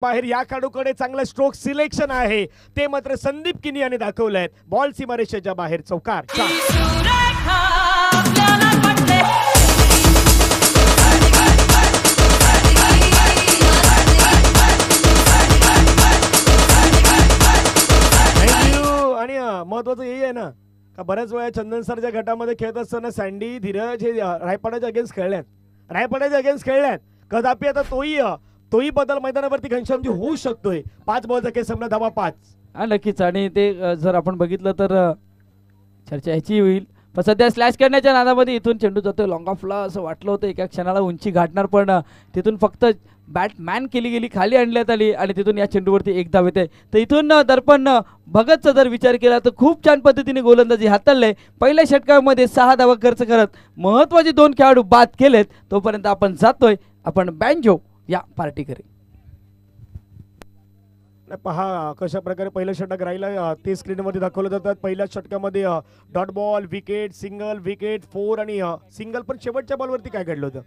बाहेर या खेळाडूकडे चांगलं स्ट्रोक सिलेक्शन आहे, ते मात्र संदीप किनी यांनी दाखवलंय. बॉल सीमारेषेच्या बाहेर चौकार. आणि महत्वाचं हे आहे ना का बऱ्याच वेळा चंदन सरच्या गटामध्ये खेळत असताना सँडी धीरज हे रायपाड्याच्या अगेन्स्ट खेळल्यात. कदापि आता तोही बदल मैदानावरती घनश्यामजी होऊ शकतोय. 5 बॉलचा केस संपला, धावा 5. नक्कीच. आणि ते जर आपण बघितलं तर चर्चा ह्याची होईल, पण सध्या स्लॅश करण्याच्या नादामध्ये इथून चेंडू जातोय लॉंग ऑफला. असं वाटलं होतं एका क्षणाला उंची गाठणार, पण तिथून फक्त बॅटमॅन केली गेली, खाली आणण्यात आली आणि तिथून या चेंडूवरती एक धाव येते. तर इथून दर्पण भगतचा जर विचार केला तर खूप छान पद्धतीने गोलंदाजी हाताळले. पहिल्या षटकामध्ये 6 धावा खर्च करत महत्त्वाचे 2 खेळाडू बाद केलेत. तोपर्यंत आपण जातोय आपण बँजो या पार्टीकडे. पहा कशा प्रकारे पहिलं षटक राहिलं ते स्क्रीनवरती दाखवलं जातात. पहिल्या षटकामध्ये dot ball, wicket, single, wicket, 4 आणि सिंगल. पण शेवटच्या बॉलवरती काय घडलं होतं,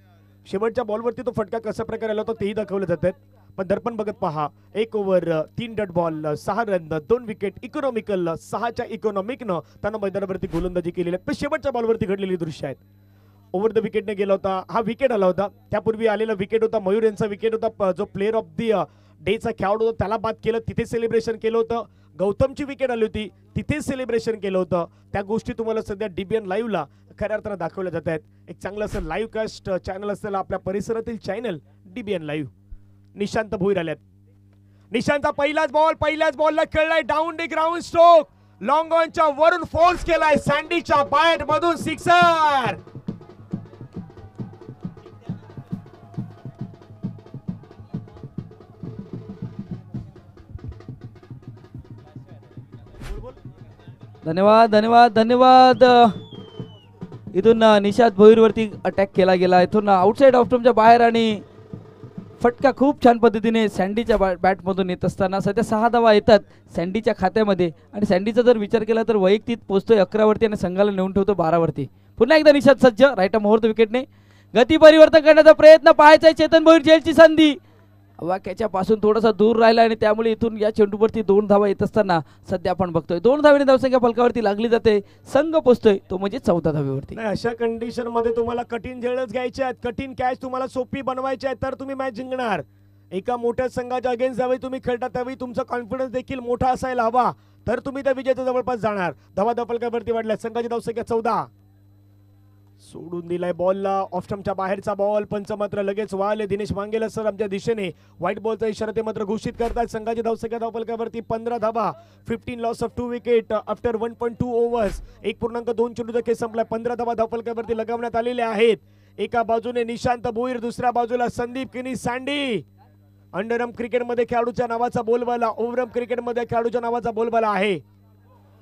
शेवटच्या बॉलवरती तो फटका कशा प्रकारे आला होता तेही दाखवलं जातात. पण दर्पण बघत पहा, 1 over 3 dot ball, 6 run, 2 wicket, economical 6च्या इकॉनॉमिकनं त्यानं मैदानावरती गोलंदाजी केलेली आहे. पण शेवटच्या बॉलवरती घडलेली दृश्य आहेत. ओव्हर द विकेटने गेला होता, हा विकेट आला होता. त्यापूर्वी आलेला विकेट होता मयूर यांचा विकेट होता, जो प्लेअर ऑफ दी डेचा खेळाडू होता त्याला बाद केलं, तिथे सेलिब्रेशन केलं होतं. गौतमची विकेट आली होती, तिथे सेलिब्रेशन केलं होतं. त्या गोष्टी तुम्हाला सध्या DBN लाईव्हला खऱ्या अर्थानं दाखवल्या जात आहेत. एक चांगलं असं लाईव्ह कास्ट चॅनल असलेलं आपल्या परिसरातील channel DBN live. Nishant Bhoir आल्यात. निशांतचा पहिल्याच बॉलला खेळलाय down the ground stroke, long ऑनच्या वरून फोर्स केलाय, सँडीच्या बॅट मधून सिक्सर. धन्यवाद. इथून निशांत भोईरवरती अटॅक केला गेला, इथून आउटसाइड ऑफ स्टंपच्या बाहेर आणि फटका खूप छान पद्धतीने सँडीच्या बॅटमधून येत असताना सध्या 6 धावा येतात सँडीच्या खात्यामध्ये. आणि सँडीचा जर विचार केला तर वैयक्तिक पोहोचतोय 11 वरती आणि संघाला नेऊन ठेवतो 12 वरती. पुन्हा एकदा निशांत सज्ज, राईट मुहूर्त विकेटने गती परिवर्तन करण्याचा प्रयत्न पाहायचा. चेतन भोईर जेलची संधी वाक्याच्या पासून थोडासा दूर राहिला आणि त्यामुळे इथून या चेंडूवरती 2 धावा येत असताना सध्या आपण बघतोय 2 धावेने धावसंख्या फलकावरती लागली जाते. संघ पोहोचतोय तो म्हणजे 14 धावेवरती. अशा कंडिशन मध्ये तुम्हाला कठीण झेलच घ्यायचे आहेत, कठीण कॅच तुम्हाला सोपी बनवायची आहे, तर तुम्ही मॅच जिंकणार. एका मोठ्या संघाच्या अगेन्स्ट ज्यावेळी तुम्ही खेळता त्यावेळी तुमचा कॉन्फिडन्स देखील मोठा असायला हवा, तर तुम्ही त्या विजयाच्या जवळपास जाणार. धावा फलकावरती वाढल्या, संघाची धावसंख्या 14. सोडून दिलाय बॉलला, ऑफ स्टंपच्या बाहेरचा बॉल. पंच मात्र लगेच वाले दिनेश मांगेला सर आमच्या दिशेने व्हाईट बॉलचा इशारा ते मात्र घोषित करतात. संघाची धावसंख्या धावफलकावरती 15 धावा, 15 loss of 2 wicket after 1.2 overs. 1.2 चेंडूचा खेळ संपला. 15 धावा धावफलकावरती लगावण्यात आलेल्या आहेत. एका बाजूने निशांत भोईर, दुसऱ्या बाजूला संदीप किनी सँडी. अंडरआर्म क्रिकेटमध्ये खेळाडूच्या नावाचा बोलबाला, ओव्हरआर्म क्रिकेटमध्ये खेळाडूच्या नावाचा बोलबाला आहे.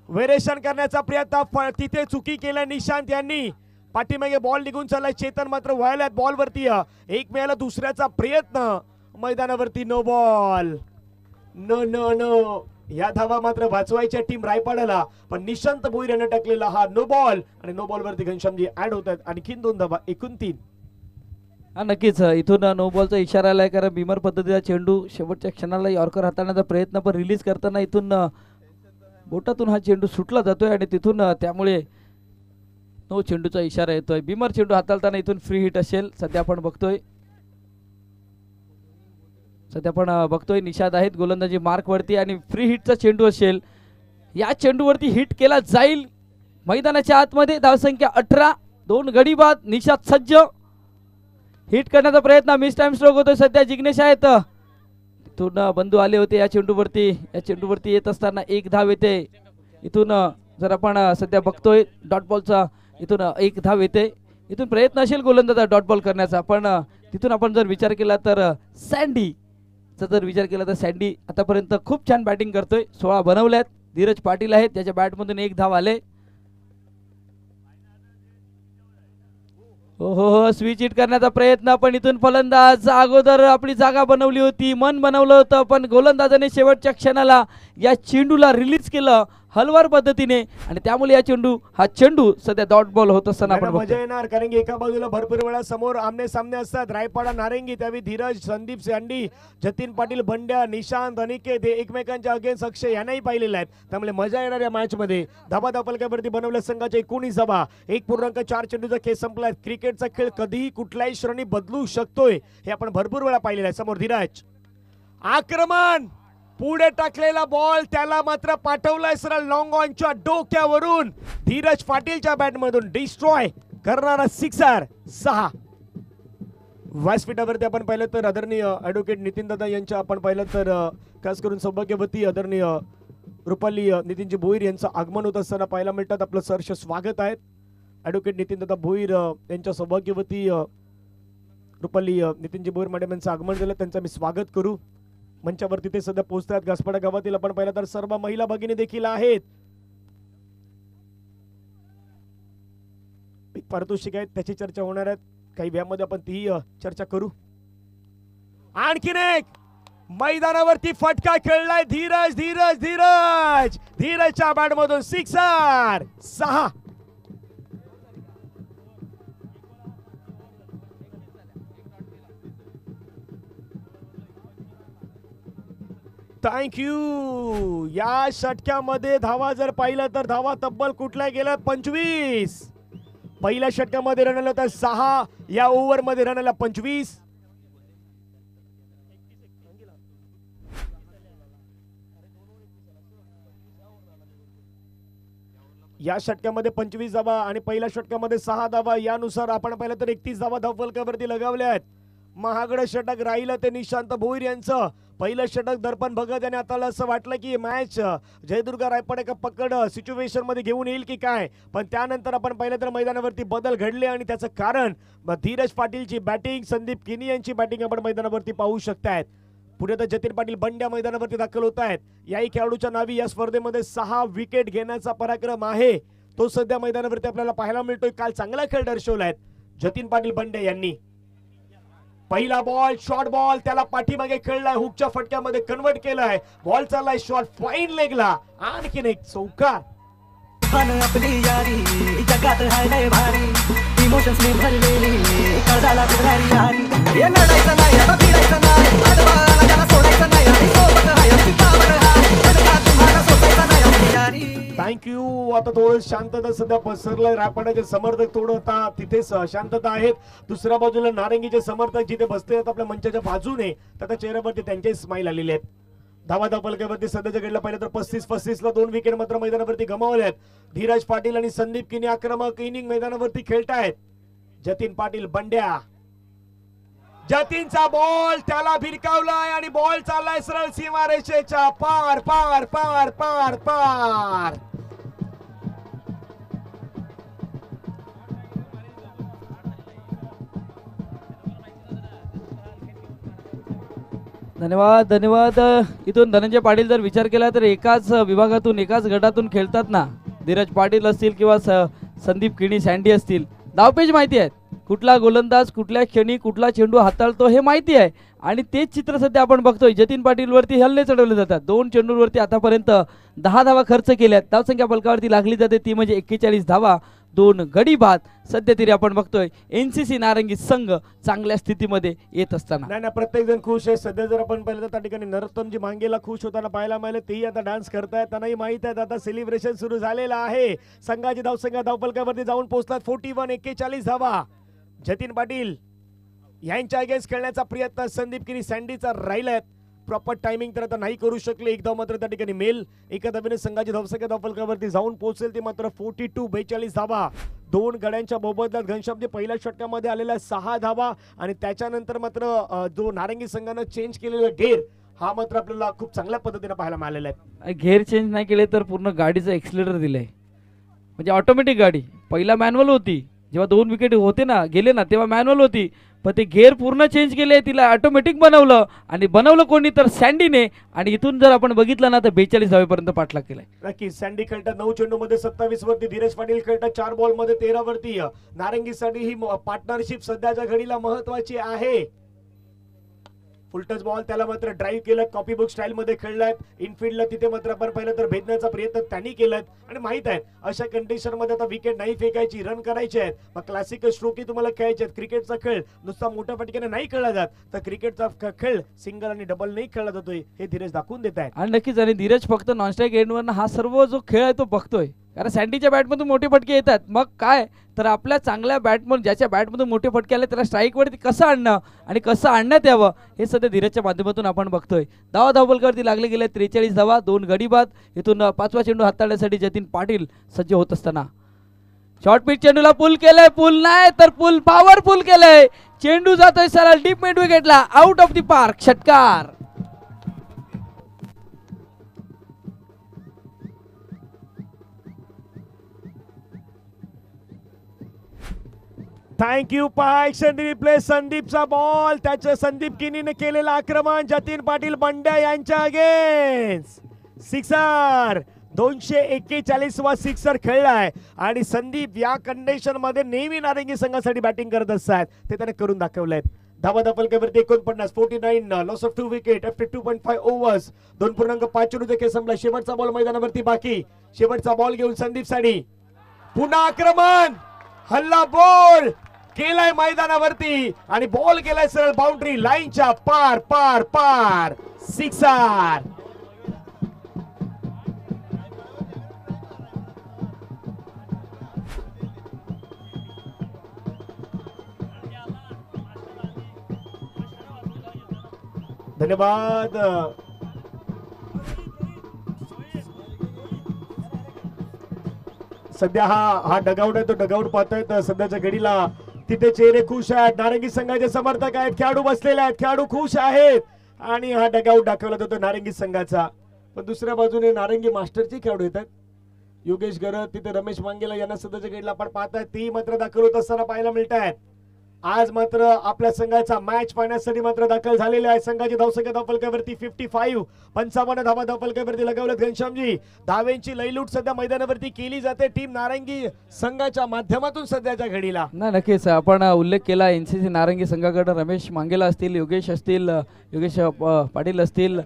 व्हेरिएशन करण्याचा प्रयत्न, तिथे चुकी केल्या निशांत यांनी. पाठीमागे बॉल निघून चाललाय, चेतन मात्र व्हायलात बॉलवरती. एक मिळाला दुसऱ्याचा प्रयत्न, मैदानावरती नो बॉल. नो या धावा मात्र वाचवायच्या टीम रायपाड्याला, पण निशांत भोईर याने टाकलेला हा नो बॉल. आणि नो बॉल वरती घनश्यामजी ऍड होत आहेत. आणखीन 2 धावा, एकूण 3. नक्कीच इथून नो बॉलचा इशारा आलाय, कारण बिमर पद्धतीचा चेंडू शेवटच्या क्षणाला यॉर्कर हाताळण्याचा प्रयत्न, पण रिलीज करताना इथून बोटातून हा चेंडू सुटला जातोय आणि तिथून त्यामुळे नो चेंडूचा इशारा येतोय. बिमर चेंडू हाताळताना इथून फ्री हिट असेल. सध्या आपण बघतोय निषाद आहेत गोलंदाजी मार्क वरती आणि फ्री हिटचा चेंडू असेल. या चेंडूवरती हिट केला जाईल मैदानाच्या आतमध्ये. धावसंख्या 18, 2 गडी बाद. निषाद सज्ज, हिट करण्याचा प्रयत्न, मिस टाइम स्ट्रोक होतोय. सध्या जिग्नेश आहेत, इथून बंधू आले होते या चेंडूवरती येत असताना 1 धाव येते. इथून जर आपण सध्या बघतोय डॉट बॉलचा, इथून 1 धाव येते. इथून प्रयत्न असेल गोलंदाजा डॉट बॉल करण्याचा, पण तिथून आपण जर विचार केला तर सँडी आतापर्यंत खूप छान बॅटिंग करतोय. 16 बनवल्यात. धीरज पाटील आहेत, त्याच्या बॅटमधून 1 धाव आले. हो स्विच हिट करण्याचा प्रयत्न, पण इथून फलंदाज अगोदर आपली जागा बनवली होती, मन बनवलं होतं, पण गोलंदाजाने शेवटच्या क्षणाला या चेंडूला रिलीज केलं हलवार पद्धतीने आणि त्यामुळे हा चेंडू सध्या डॉट बॉल होत असताना आपण मजा बघतोय. येणार कारण की एका बाजूला भरपूर वेळा समोर आमने सामने असतात. रायपाडा नारंगी त्यावेळी धीरज संदीप सँडी जतीन पाटील बंड्या निशांत अनिकेत हे एकमेकांच्या अगेन्स्ट अक्षय यांनाही पाहिलेले आहेत. त्यामुळे मजा येणार या मॅच मध्ये. धाबा धापलक्यावरती बनवल्या संघाचे 19 धाबा. 1.4 चेंडूचा खेळ संपलाय. क्रिकेटचा खेळ कधीही कुठल्याही श्रेणी बदलू शकतोय हे आपण भरपूर वेळा पाहिलेलं आहे. समोर धीरज आक्रमण पुढे टाकलेला बॉल त्याला मात्र पाठवलाय सरळ लॉंग ऑनच्या डोक्यावरून. धीरज पाटीलच्या बॅट मधून डिस्ट्रॉय करणारा सिक्सर 6. व्यासपीठावरती आपण पाहिलं तर आदरणीय ॲडव्होकेट नितीन दादा यांच्या आपण पाहिलं तर खास करून सौभाग्यवती आदरणीय रुपाली नितीनजी भोईर यांचं आगमन होत असताना पाहायला मिळतात. आपलं सहर्ष स्वागत आहे. ॲडव्होकेट नितीन दादा भोईर यांच्या सौभाग्यवती रुपाली नितीनजी भोईर मॅडम यांचं आगमन झालं. त्यांचं मी स्वागत करू. मंचावरती ते सध्या पोहोचतात. घासपाडा गावातील आपण पाहिलं तर सर्व महिला भगिनी देखील आहेत. पारितोषिक आहेत त्याची चर्चा होणार आहे काही वेळामध्ये आपण ती चर्चा करू. आणखीन एक मैदानावरती फटका खेळलाय धीरज धीरज धीरज धीरजच्या बॅट मधून सिक्सर 6. थँक्यू. या षटक्यामध्ये धावा जर पाहिलं तर धावा तब्बल कुठल्या गेल्या 25. पहिल्या षटक्यामध्ये रन आलं तर 6. या ओव्हर मध्ये रन आला 25. या षटक्यामध्ये 25 धावा आणि पहिल्या षटक्यामध्ये 6 धावा. यानुसार आपण पाहिलं तर 31 धावा धावफलकावरती लगावल्या आहेत. महागडं षटक राहिलं ते निशांत भोईर यांचं. पहिलं षटक दर्पण भगत आणि आता असं वाटलं की मॅच जयदुर्गा रायपाडा का पकड सिच्युएशन मध्ये घेऊन येईल की काय, पण त्यानंतर आपण पाहिलं तर मैदानावरती बदल घडले आणि त्याचं कारण धीरज पाटीलची बॅटिंग, संदीप किनी यांची बॅटिंग आपण मैदानावरती पाहू शकतायत. पुढे तर जतीन पाटील बंड्या मैदानावरती दाखल होत आहेत. याही खेळाडूच्या नावी या स्पर्धेमध्ये 6 विकेट घेण्याचा पराक्रम आहे तो सध्या मैदानावरती आपल्याला पाहायला मिळतोय. काल चांगला खेळ दर्शवलाय जतीन पाटील बंड्या यांनी. पहिला बॉल शॉर्ट बॉल त्याला पाठीमागे खेळलाय, हुकच्या फटक्यामध्ये कन्वर्ट केलाय. बॉल चाललाय शॉर्ट फाईन लेगला. आणखीन एक चौकार. आपली यारी जगात हाय लय भारी, इमोशन्स ने भरलेली कळाला फिरारी यारी. हे लढायचं नाही आता भिडायचं नाही, आडवाला त्याला सोडायचं नाही आणि सोबत हाय अशी पावर हाय, जगात तुम्हाला सोडायचं नाही आपली यारी. थँक्यू. आता थोडं शांतता सध्या पसरलाय. रायपाड्याचे समर्थक थोडं आता तिथेच शांतता आहेत. दुसऱ्या बाजूला नारंगीचे समर्थक जिथे बसले आहेत आपल्या मंचाच्या बाजूने त्या चेहऱ्यावरती त्यांचे स्माईल आलेले आहेत. धावा धापलक्यावरती सध्याच्या घडला पाहिलं तर 35 ला 2 विकेट मात्र मैदानावरती गमावल्यात. धीरज पाटील आणि संदीप किनी आक्रमक इनिंग मैदानावरती खेळतायत. जतीन पाटील बंड्या, जतीनचा बॉल त्याला भिरकावलाय आणि बॉल चाललाय सरळ सीमारेषेच्या पार पार पार पार पार. धन्यवाद धन्यवाद. इथून धनंजय पाटील जर विचार केला तर एकाच विभागातून एकाच गटातून खेळतात ना, धीरज पाटील असतील किंवा संदीप किणी सँडी असतील. धावपेच माहिती आहेत, कुठला गोलंदाज कुठल्या क्षणी कुठला चेंडू हाताळतो हे माहिती आहे आणि तेच चित्र सध्या आपण बघतोय. जतीन पाटील वरती हल्ले चढवले जातात. 2 चेंडूंवरती आतापर्यंत 10 धावा खर्च केल्यात. धावसंख्या फलकावरती लागली जाते ती म्हणजे 41 धावा, 2 गडी बाद. सध्या तरी आपण बघतोय एनसीसी नारंगी संघ चांगल्या स्थितीमध्ये येत असताना. नाही प्रत्येक जण खुश आहे. सध्या जर आपण पाहिलं तर त्या ठिकाणी नरोत्तमजी मांगेला खुश होताना पाहायला मिळाले. तेही आता डान्स करतायत. त्यांनाही माहित आहे आता सेलिब्रेशन सुरू झालेलं आहे. संघाची धावसंख्या धावफलकावरती जाऊन पोहोचतात 41. 41 धावा जतीन पाटील यांच्या अगेन्स्ट खेळण्याचा प्रयत्न संदीप किनी सँडीचा राहिलाय. प्रॉपर टायमिंग तर आता नाही करू शकले. एक धाव मात्र त्या ठिकाणी मेल. एका धावेने संघाची धावसंख्या धावफलकावरती जाऊन पोहोचेल ती मात्र 42. 42 धावा 2 गड्यांच्या मोबदल्यात घनश्यामजी पहिल्या षटकामध्ये आलेल्या 6 धावा आणि त्याच्यानंतर मात्र जो नारंगी संघानं चेंज केलेला गेअर हा मात्र आपल्याला खूप चांगल्या पद्धतीने पाहायला मिळालेला आहे. घेर चेंज नाही केले तर पूर्ण गाडीचं एक्सिलेटर दिलंय म्हणजे ऑटोमॅटिक गाडी. पहिला मॅन्युअल होती, जेव्हा 2 विकेट होते ना गेले ना तेव्हा मॅन्युअल होती, पण ते गेअर पूर्ण चेंज केले, तिला ऑटोमॅटिक बनवलं आणि बनवलं कोणी तर सँडीने. आणि इथून जर आपण बघितलं ना तर 42 धावेपर्यंत पाठलाग केलाय. नक्की सँडी खेळतात 9 चेंडूमध्ये 27 वरती. धीरज पाटील खेळतात 4 बॉल मध्ये 13 वरती. नारंगीसाठी ही पार्टनरशिप सध्याच्या घडीला महत्वाची आहे. फुलटच बॉल त्याला मात्र ड्राईव्ह केलं, कॉपी बुक स्टाईल मध्ये खेळलाय. इनफिल्डला तिथे मात्र आपण पाहिलं तर भेदण्याचा प्रयत्न त्यांनी केलाय आणि माहित आहे अशा कंडिशन मध्ये आता विकेट नाही फेकायची, रन करायचे आहेत. मग क्लासिकल स्ट्रोकी तुम्हाला खेळायचे आहेत. क्रिकेटचा खेळ नुसता मोठ्या फटक्याने नाही खेळला जात, तर क्रिकेटचा खेळ सिंगल आणि डबल नाही खेळला जातोय हे धीरज दाखवून देत आहेत. आणि नक्कीच, आणि धीरज फक्त नॉनस्ट्राईक एंडवर हा सर्व जो खेळ आहे तो बघतोय, कारण सँडीच्या बॅटमधून मोठे फटके येतात. मग काय तर आपल्या चांगल्या बॅटमधून, ज्याच्या बॅटमधून मोठे फटके आले त्याला स्ट्राईकवरती कसं आणणं आणि कसं आणण्यात यावं हे सध्या धीरजच्या माध्यमातून आपण बघतोय. धावबलकावरती लागले गेले 43 धावा, 2 गडी बाद. इथून 5वा चेंडू हाताळण्यासाठी जतीन पाटील सज्ज होत असताना शॉर्ट पिच चेंडूला पुल केलंय, पुल नाही तर पुल पॉवरफुल केलंय. चेंडू जातोय सरळ डीप मिड विकेटला, आउट ऑफ द पार्क, षटकार. थँक्यू पायक्षण रिप्ले. संदीपचा बॉल, त्याच्या संदीप किनीने केलेलं आक्रमण जतीन पाटील बंड्या यांच्या अगेन्स्ट. सिक्सर, 241वा सिक्सर खेळलाय आणि संदीप या कंडिशन मध्ये नेहमी नारंगी संघासाठी बॅटिंग करत असतात, ते त्याने करून दाखवलंय. धावा धपलकेवरती 49, 49, loss of 2 wicket after 2.5 overs. 2.5 चेंडू देखील संपला. शेवटचा बॉल मैदानावरती बाकी. शेवटचा बॉल घेऊन संदीप साठी पुन्हा आक्रमण, हल्ला बॉल केलाय मैदानावरती आणि बॉल केलाय सरळ बाउंड्री लाईनच्या पार पार पार. सिक्सर. धन्यवाद. सध्या हा डगआउट आहे, तो डगआउट पाहतोय तर सध्याच्या घडीला तिथे चेहरे खुश आहेत. नारंगी संघाचे समर्थक आहेत, खेळाडू बसलेले आहेत, खेळाडू खुश आहेत आणि हा डगआउट दाखवला जातो नारंगी संघाचा. पण दुसऱ्या बाजूने नारंगी मास्टरचे खेळाडू येतात. योगेश गरत, तिथे रमेश मांगेला यांना सध्याच्या घडीला आपण पाहताय, ती मात्र दाखल होत असताना पाहायला मिळत आहेत. आज मात्र आपल्या संघाचा मॅच पाहण्यासाठी मात्र दाखल झालेले आहे. संघाची धावसंख्या धावफलकावरती 55, 55 धावा धावफलकावरती लगावल्यात घनश्यामजी. धावेंची लयलूट सध्या मैदानावरती केली जाते टीम नारंगी संघाच्या माध्यमातून सध्याच्या घडीला. नाही, नक्कीच आपण उल्लेख केला एनसीसी नारंगी संघाकडे रमेश मांगेला असतील, योगेश असतील, योगेश पाटील असतील,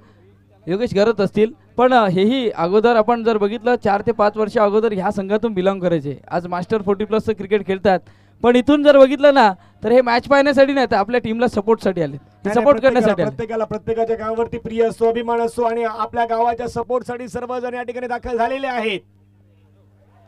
योगेश गरत असतील. पण हेही अगोदर आपण जर बघितलं 4 ते 5 वर्ष अगोदर ह्या संघातून बिलॉंग करायचे. आज मास्टर 40+ क्रिकेट खेळतात. पण इथून जर बघितलं ना तर हे मॅच पाहण्यासाठी नाही तर आपल्या टीमला सपोर्टसाठी आले, सपोर्ट करण्यासाठी आले. प्रत्येकाच्या गावावरती प्रिय असतो, अभिमान असतो आणि आपल्या गावाच्या सपोर्टसाठी सर्वजण या ठिकाणी दाखल झालेले आहेत.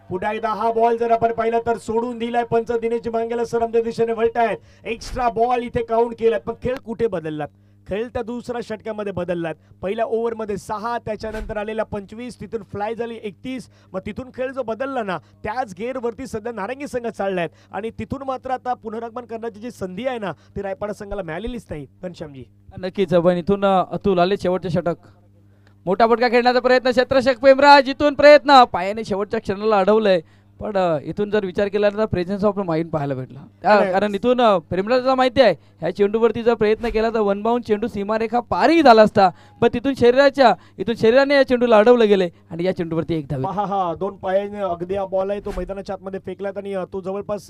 पुन्हा एकदा हा बॉल जर आपण पाहिला तर सोडून दिलाय. पंच दिनेश मांगेला सर आमच्या दिशेने वळतायत. एक्स्ट्रा बॉल इथे काउंट केलाय. पण खेळ कुठे बदललात? खेळ त्या दुसऱ्या षटकामध्ये बदललात. पहिल्या ओव्हरमध्ये 6, त्याच्यानंतर आलेल्या 25, तिथून फ्लाय झाली 31. मग तिथून खेळ जो बदलला ना त्याच गेअरवरती सध्या नारंगी संघ चाललाय आणि तिथून मात्र आता पुनरागमन करण्याची जी संधी आहे ना ती रायपाडा संघाला मिळालेलीच नाही. घनश्यामजी, नक्कीच. पण इथून अतुल आले, शेवटचे षटक, मोठा फटका खेळण्याचा प्रयत्न, क्षेत्ररक्षक पेमराज इथून प्रयत्न, पायाने शेवटच्या क्षणाला अडवलंय. पण इथून जर विचार केला तर प्रेझेन्स ऑफ माइंड पाहायला भेटला. कारण इथून प्रेमराजला माहिती आहे ह्या चेंडूवरती जर प्रयत्न केला तर 1 बाउंड चेंडू सीमारेखा पारही झाला असता. पण इथून शरीराने या चेंडूला अडवलं गेले आणि या चेंडूवरती 1 धाव. हा 2 पायाने अगदी हा बॉल आहे तो मैदानाच्या आतमध्ये फेकलात आणि तो जवळपास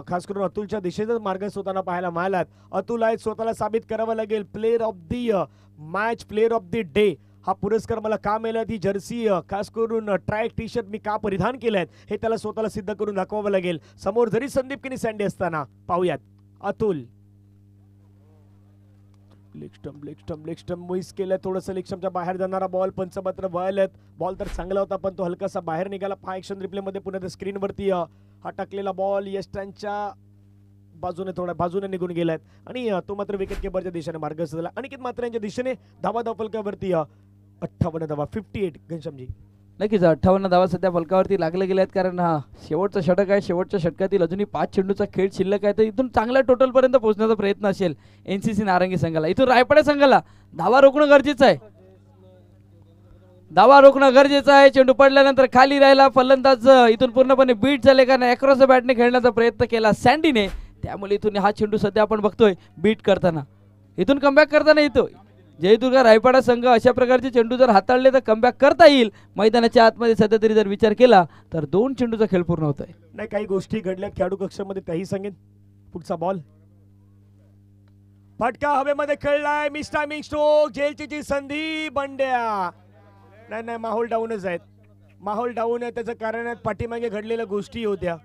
खास करून अतुलच्या दिशेतच मार्ग स्वतःला पाहायला मिळालात. अतुल आहे, स्वतःला साबित करावं लागेल. Player of the match, player of the day हा पुरस्कार मला का मिळाला, ती जर्सी खास करून ट्रॅक टी शर्ट मी का परिधान केलेत हे त्याला स्वतःला सिद्ध करून दाखवावं लागेल. समोर जरी संदीप किनी सँडी असताना पाहूयात अतुल. लेग स्टंप मिस केलं, थोडंसं लेग स्टंपच्या बाहेर जाणारा बॉल. पंचमात्र वळलेत. बॉल तर चांगला होता पण तो हलकासा बाहेर निघाला. पहा ऍक्शन रिप्ले मध्ये पुन्हा स्क्रीनवरती हा टाकलेला बॉल यष्टांच्या बाजूने थोड्या बाजूने निघून गेलाय आणि तो मात्र विकेट किपरच्या दिशेने मार्गस्थ झाला. अनिकेत मात्र यांच्या दिशेने धावा धावफलकावरती 58 धावा, 58. घनश्यामजी, नक्कीच 58 धावा सध्या फलकावरती लागले गेले आहेत. कारण हा शेवटचा षटक आहे. शेवटच्या षटकातील अजूनही 5 चेंडूचा खेळ शिल्लक आहे. तर इथून चांगल्या टोटल पर्यंत पोहोचण्याचा प्रयत्न असेल एनसीसी नारंगी संघाला. इथून रायपाडा संघाला धावा रोखणं गरजेचं आहे. धावा रोखणं गरजेचं आहे. चेंडू पडल्यानंतर खाली राहिला. फलंदाज इथून पूर्णपणे बीट झाले कारण अक्रॉस द बॅटने खेळण्याचा प्रयत्न केला सँडीने. त्यामुळे इथून हा चेंडू सध्या आपण बघतोय बीट करताना, इथून कमबॅक करताना येतो. जयदुर्गा रायपाडा संघ अशा प्रकारचे चेंडू जर हाताळले तर कमबॅक करता येईल. मैदानाच्या आतमध्ये सध्या तरी जर विचार केला तर 2 चेंडूचा खेळ पूर्ण होतोय. नाही, काही गोष्टी घडल्यात खेळाडू कक्षामध्ये त्याही सांगेन. पुढचा बॉल फटका हवेमध्ये खेळलाय मिस टायमिंग स्ट्रोक जेलची संधी बंड्या. नाही माहोल डाऊनच आहेत, माहोल डाऊन आहे. त्याचं कारण आहे पाठीमागे घडलेल्या गोष्टी होत्या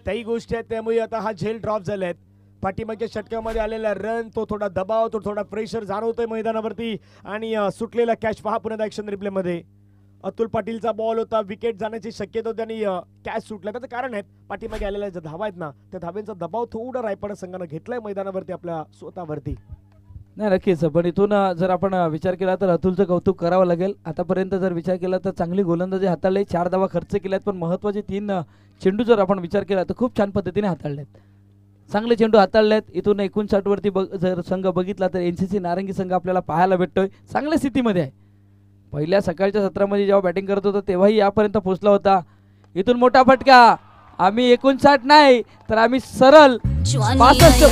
त्याही गोष्टी आहेत, त्यामुळे आता हा झेल ड्रॉप झाला आहे. पाठीमागच्या षटकामध्ये आलेला रन, तो थोडा दबाव, तो थोडा प्रेशर जाणवतोय मैदानावरती. आणि सुटलेला कॅच पहा पुन्हा ॲक्शन रिप्ले मध्ये. अतुल पाटीलचा बॉल होता, विकेट जाण्याची शक्यता होती आणि कॅच सुटला. त्याचं कारण आहे पाठीमागे आलेल्या ज्या धावा आहेत ना, त्या धाव्यांचा दबाव थोडा रायपाडा संघानं घेतलाय मैदानावरती आपल्या स्वतःवरती. नाही नक्कीच, पण इथून जर आपण विचार केला तर अतुलचं कौतुक करावं लागेल. आतापर्यंत जर विचार केला तर चांगली गोलंदाजी हाताळली, 4 धावा खर्च केल्यात, पण महत्त्वाचे 3 चेंडू जर आपण विचार केला तर खूप छान पद्धतीने हाताळलेत, चांगले चेंडू हाताळलेत. इथून 59 वरती जर संघ बघितला तर NCC नारंगी संघ आपल्याला पाहायला भेटतोय चांगल्या स्थितीमध्ये आहे. पहिल्या सकाळच्या सत्रामध्ये जेव्हा बॅटिंग करत होता तेव्हाही यापर्यंत पोहोचला होता. इथून मोठा फटका, आम्ही 59 नाही तर आम्ही सरळ 65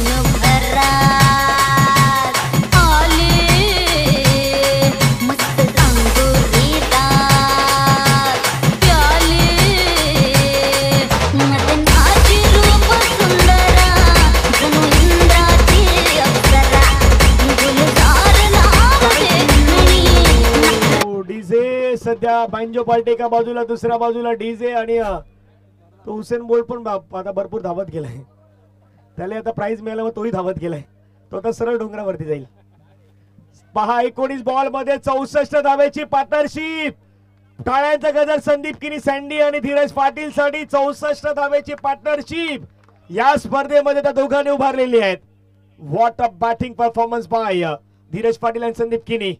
डीजे सध्या बांजो पार्टी एका बाजूला, दुसऱ्या बाजूला डीजे. आणि तो हुसेन बोल्ट पण आता भरपूर धावत गेलाय, त्याला आता प्राइज मिळाल्यावर तोही धावत गेलाय. तो आता सरळ डोंगरावरती जाईल. पहा 19 बॉल मध्ये 64 धावेची पार्टनरशिप. टाळ्यांचा गजर संदीप किनी सँडी आणि धीरज पाटील साठी 64 धावेची पार्टनरशिप या स्पर्धेमध्ये त्या दोघांनी उभारलेली आहेत. What a batting performance by Dheeraj Patil आणि संदीप किनी.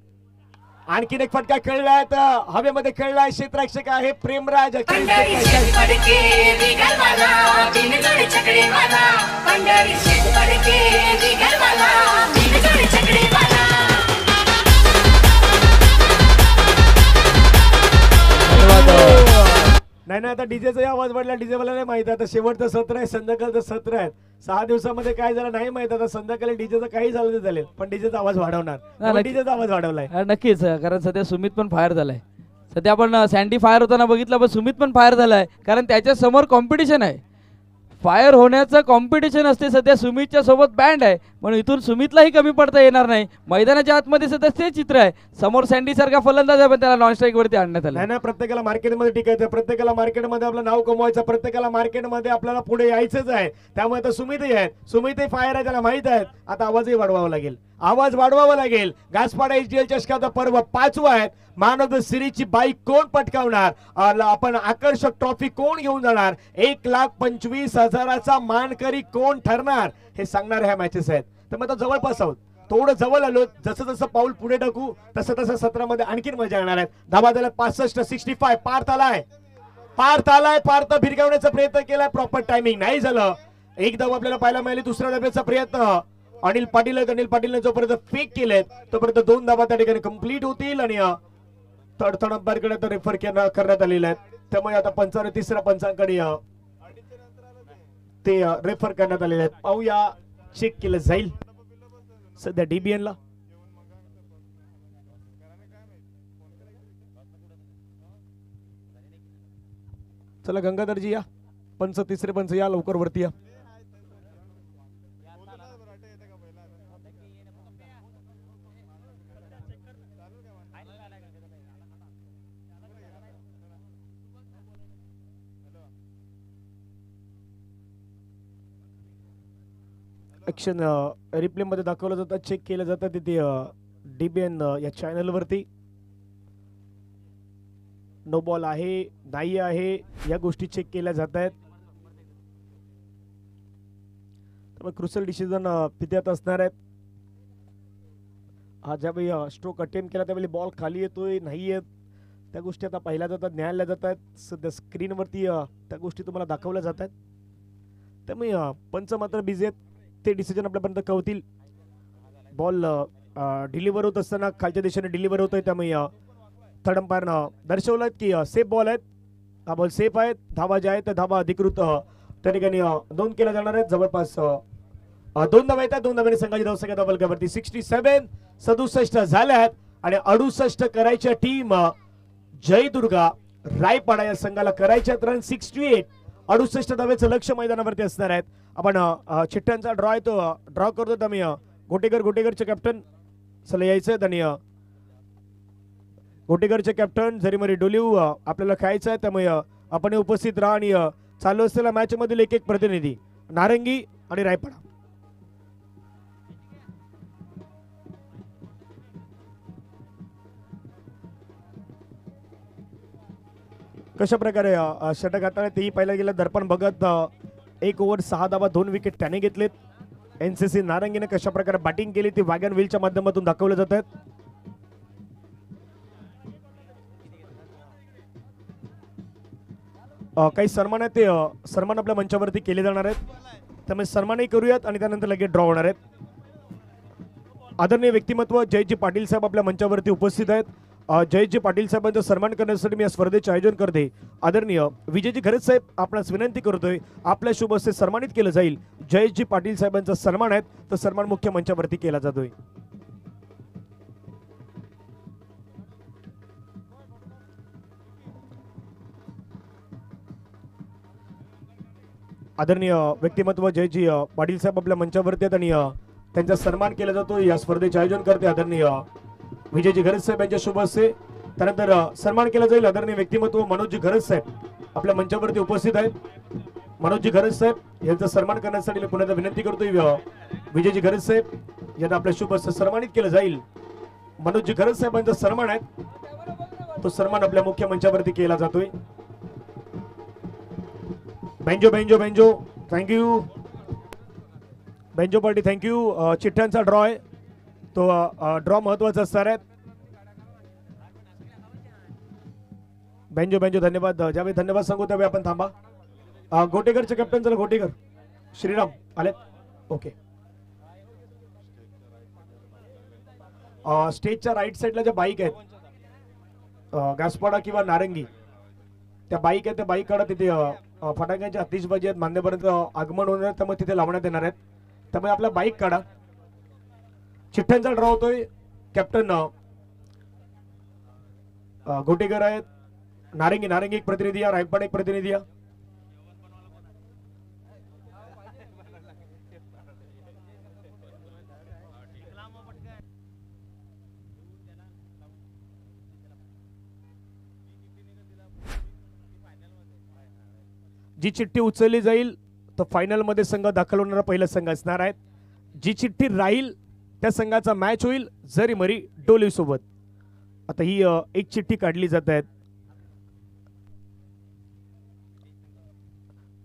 आणखीन एक फटका खेळलाय, हवेमध्ये खेळलाय, क्षेत्ररक्षक आहे प्रेमराज. नाही आता डीजेचा आवाज वाढला, डीजे वाला नाही माहित. आता शेवटचं सत्र आहे, संध्याकाळचं सत्र आहे. 6 दिवसामध्ये काय झालं नाही माहित. आता संध्याकाळी डीजेचं काही झालं ते चालेल, पण डीजेचा आवाज वाढवणार. डीजेचा आवाज वाढवलाय नक्कीच, कारण सध्या सुमित पण फायर झालाय. सध्या आपण सँडी फायर होताना बघितलं, पण सुमित पण फायर झालाय, कारण त्याच्या समोर कॉम्पिटिशन आहे. फायर होण्याचं कॉम्पिटिशन असते. सध्या सुमितच्या सोबत बँड आहे, म्हणून इथून सुमितलाही कमी पडता येणार नाही. मैदानाच्या आतमध्ये सध्या ते चित्र आहे. समोर सँडी सारखा फलंदाज आहे, पण त्याला नॉन स्ट्राईक वरती आणण्यात आलं. नाही प्रत्येकाला मार्केटमध्ये टिकायचं, प्रत्येकाला मार्केटमध्ये आपलं नाव कमवायचं, प्रत्येकाला मार्केटमध्ये आपल्याला पुढे यायचंच आहे. त्यामुळे आता सुमितही आहेत, सुमितही फायर आहे, त्याला माहित आहे. आता आवाजही वाढवावा लागेल, आवाज वाढवावा लागेल. घासपाडा HDL चषकाचा पर्व 5वा आहे. मॅन ऑफ द सिरीजची बाईक कोण पटकावणार, आपण आकर्षक ट्रॉफी कोण घेऊन जाणार, 1,25,000चा मानकरी कोण ठरणार, हे सांगणार ह्या मॅचेस आहेत. तर मग आता जवळपास आहोत, थोडं जवळ आलो. जसं जसं पाऊल पुढे टाकू तसं तसं सत्रामध्ये आणखीन मजा येणार आहे. धाबा झाला 65, 65 पार्थ आलाय, पार्थ भिरकावण्याचा प्रयत्न केलाय, प्रॉपर टायमिंग नाही झालं. एक धाव आपल्याला पाहायला मिळाली, दुसऱ्या धाब्याचा प्रयत्न अनिल पाटीलने जोपर्यंत फेक केलेत तोपर्यंत 2 धाबा त्या ठिकाणी कंप्लीट होतील. आणि थर्ड अंपायरकडे रेफर करण्यात आलेले आहेत. त्यामुळे आता पंचाने तिसऱ्या पंचांकडे ते रेफर करण्यात आलेले आहेत. पाहूया, चेक केलं जाईल सध्या DBN ला. चला गंगाधरजी या, तिसरे पंच या, लवकर वरती या. ऍक्शन रिप्ले मध्ये दाखवलं जातं, चेक केलं जातं तिथे DBN या चॅनल वरती. नो बॉल आहे नाही आहे या गोष्टी चेक केल्या जात आहेत. त्यामुळे क्रुशियल डिसिजन पित्यात असणार आहेत. हा ज्यावेळी स्ट्रोक अटेम्प्ट केला त्यावेळी बॉल खाली येतोय नाही येत, त्या गोष्टी आता पाहिल्या जातात, न्यायला जातात. सध्या स्क्रीनवरती त्या गोष्टी तुम्हाला दाखवल्या जात आहेत. त्यामुळे पंच मात्र बिझी आहेत, ते डिसिजन आपल्यापर्यंत कळतील. बॉल डिलिव्हर होत असताना खालच्या दिशेने डिलिव्हर होतोय, त्यामुळे थर्ड अंपायरनं दर्शवलं की सेफ बॉल आहेत, हा बॉल सेफ आहे. धावा ज्या आहेत त्या धावा अधिकृत त्या ठिकाणी 2 केल्या जाणार आहेत. जवळपास 2 धावा येतात, 2 धाव्याने संघाची धावसंख्या डबलवरती 67 झाल्या आहेत. आणि 68 करायच्या टीम जयदुर्गा रायपाडा या संघाला करायच्या रन 68. 68 धावेचं लक्ष मैदानावरती असणार आहेत. आपण चिठ्ठ्यांचा ड्रॉ आहे तो ड्रॉ करतो, त्यामुळे गोटेकरचे कॅप्टन चला यायचं आणि गोटेकरचे कॅप्टन जरीमरी डोलिव आपल्याला खेळायचं आहे, त्यामुळे आपण उपस्थित राहा आणि चालू असलेल्या मॅच मधील एक प्रतिनिधी नारंगी आणि रायपाडा. कशा प्रकारे षटक हाताळले तेही पाहिलं गेलं. दर्पण बघत 1 ओव्हर 6 धावा 2 विकेट त्याने घेतलेत. एनसीसी नारंगीने कशा प्रकारे बॅटिंग केली ती वॅगन व्हीलच्या माध्यमातून दाखवले जात आहेत. काही सन्मान आहेत ते सन्मान आपल्या मंचावरती केले जाणार आहेत, त्यामुळे सन्मानही करूयात आणि त्यानंतर लगेच ड्रॉ होणार आहेत. आदरणीय व्यक्तिमत्व जयजी पाटील साहेब आपल्या मंचावरती उपस्थित आहेत. जयजी पाटील साहेबांचा सन्मान करण्यासाठी मी या स्पर्धेचे आयोजन करते. आदरणीय विजयजी खरेज साहेब आपणास विनंती करतोय आपल्या शुभ हस्ते सन्मानित केलं जाईल. जयजी पाटील साहेबांचा सन्मान आहे तर सन्मान मुख्य मंचावरती केला जातोय. आदरणीय व्यक्तिमत्व जयजी पाटील साहेब आपल्या मंचावरती आहेत आणि त्यांचा सन्मान केला जातो. या स्पर्धेचे आयोजन करते आदरणीय विजयजी घरज साहेब यांच्या शुभ हस्ते. त्यानंतर सन्मान केला जाईल आदरणीय व्यक्तिमत्व मनोजजी घरज साहेब आपल्या मंचावरती उपस्थित आहेत. मनोजजी घरज साहेब यांचा सन्मान करण्यासाठी मी पुन्हा विनंती करतोय विजयजी घरज साहेब यांना आपल्या शुभ हस्ते सन्मानित केलं जाईल. मनोजजी घरज साहेबांचा सन्मान आहे तो सन्मान आपल्या मुख्य मंचावरती केला जातोय. Banjo banjo banjo thank you banjo party thank you. चिठ्ठ्यांचा ड्रॉ आहे तो ड्रॉ महत्वाचा असणार आहे. बेंजो बेंजो धन्यवाद. ज्यावेळी धन्यवाद सांगू त्यावेळी आपण थांबा. गोटेकरचे कॅप्टन चला गोटेकर श्रीराम आले ओके. स्टेजच्या राईट साईडला ज्या बाईक आहेत घासपाडा किंवा नारंगी त्या बाईक आहेत त्या बाईक काढा. तिथे फटाक्यांची आतिषबाजी आहेत मान्यपर्यंत आगमन होणार आहे त्यामुळे तिथे लावण्यात येणार आहेत त्यामुळे आपल्या बाईक काढा. चिठ्ठ्यांचा ड्रॉ होतोय. कॅप्टन गोटेकर आहेत. नारंगी नारंगी एक प्रतिनिधी या रायपाड एक प्रतिनिधी या. जी चिठ्ठी उचलली जाईल तो फायनल मध्ये संघ दाखल होणारा पहिला संघ असणार आहे. जी चिठ्ठी राहील त्या संघाचा मॅच होईल जरी मरी डोली सोबत. आता ही एक चिठ्ठी काढली जात आहे.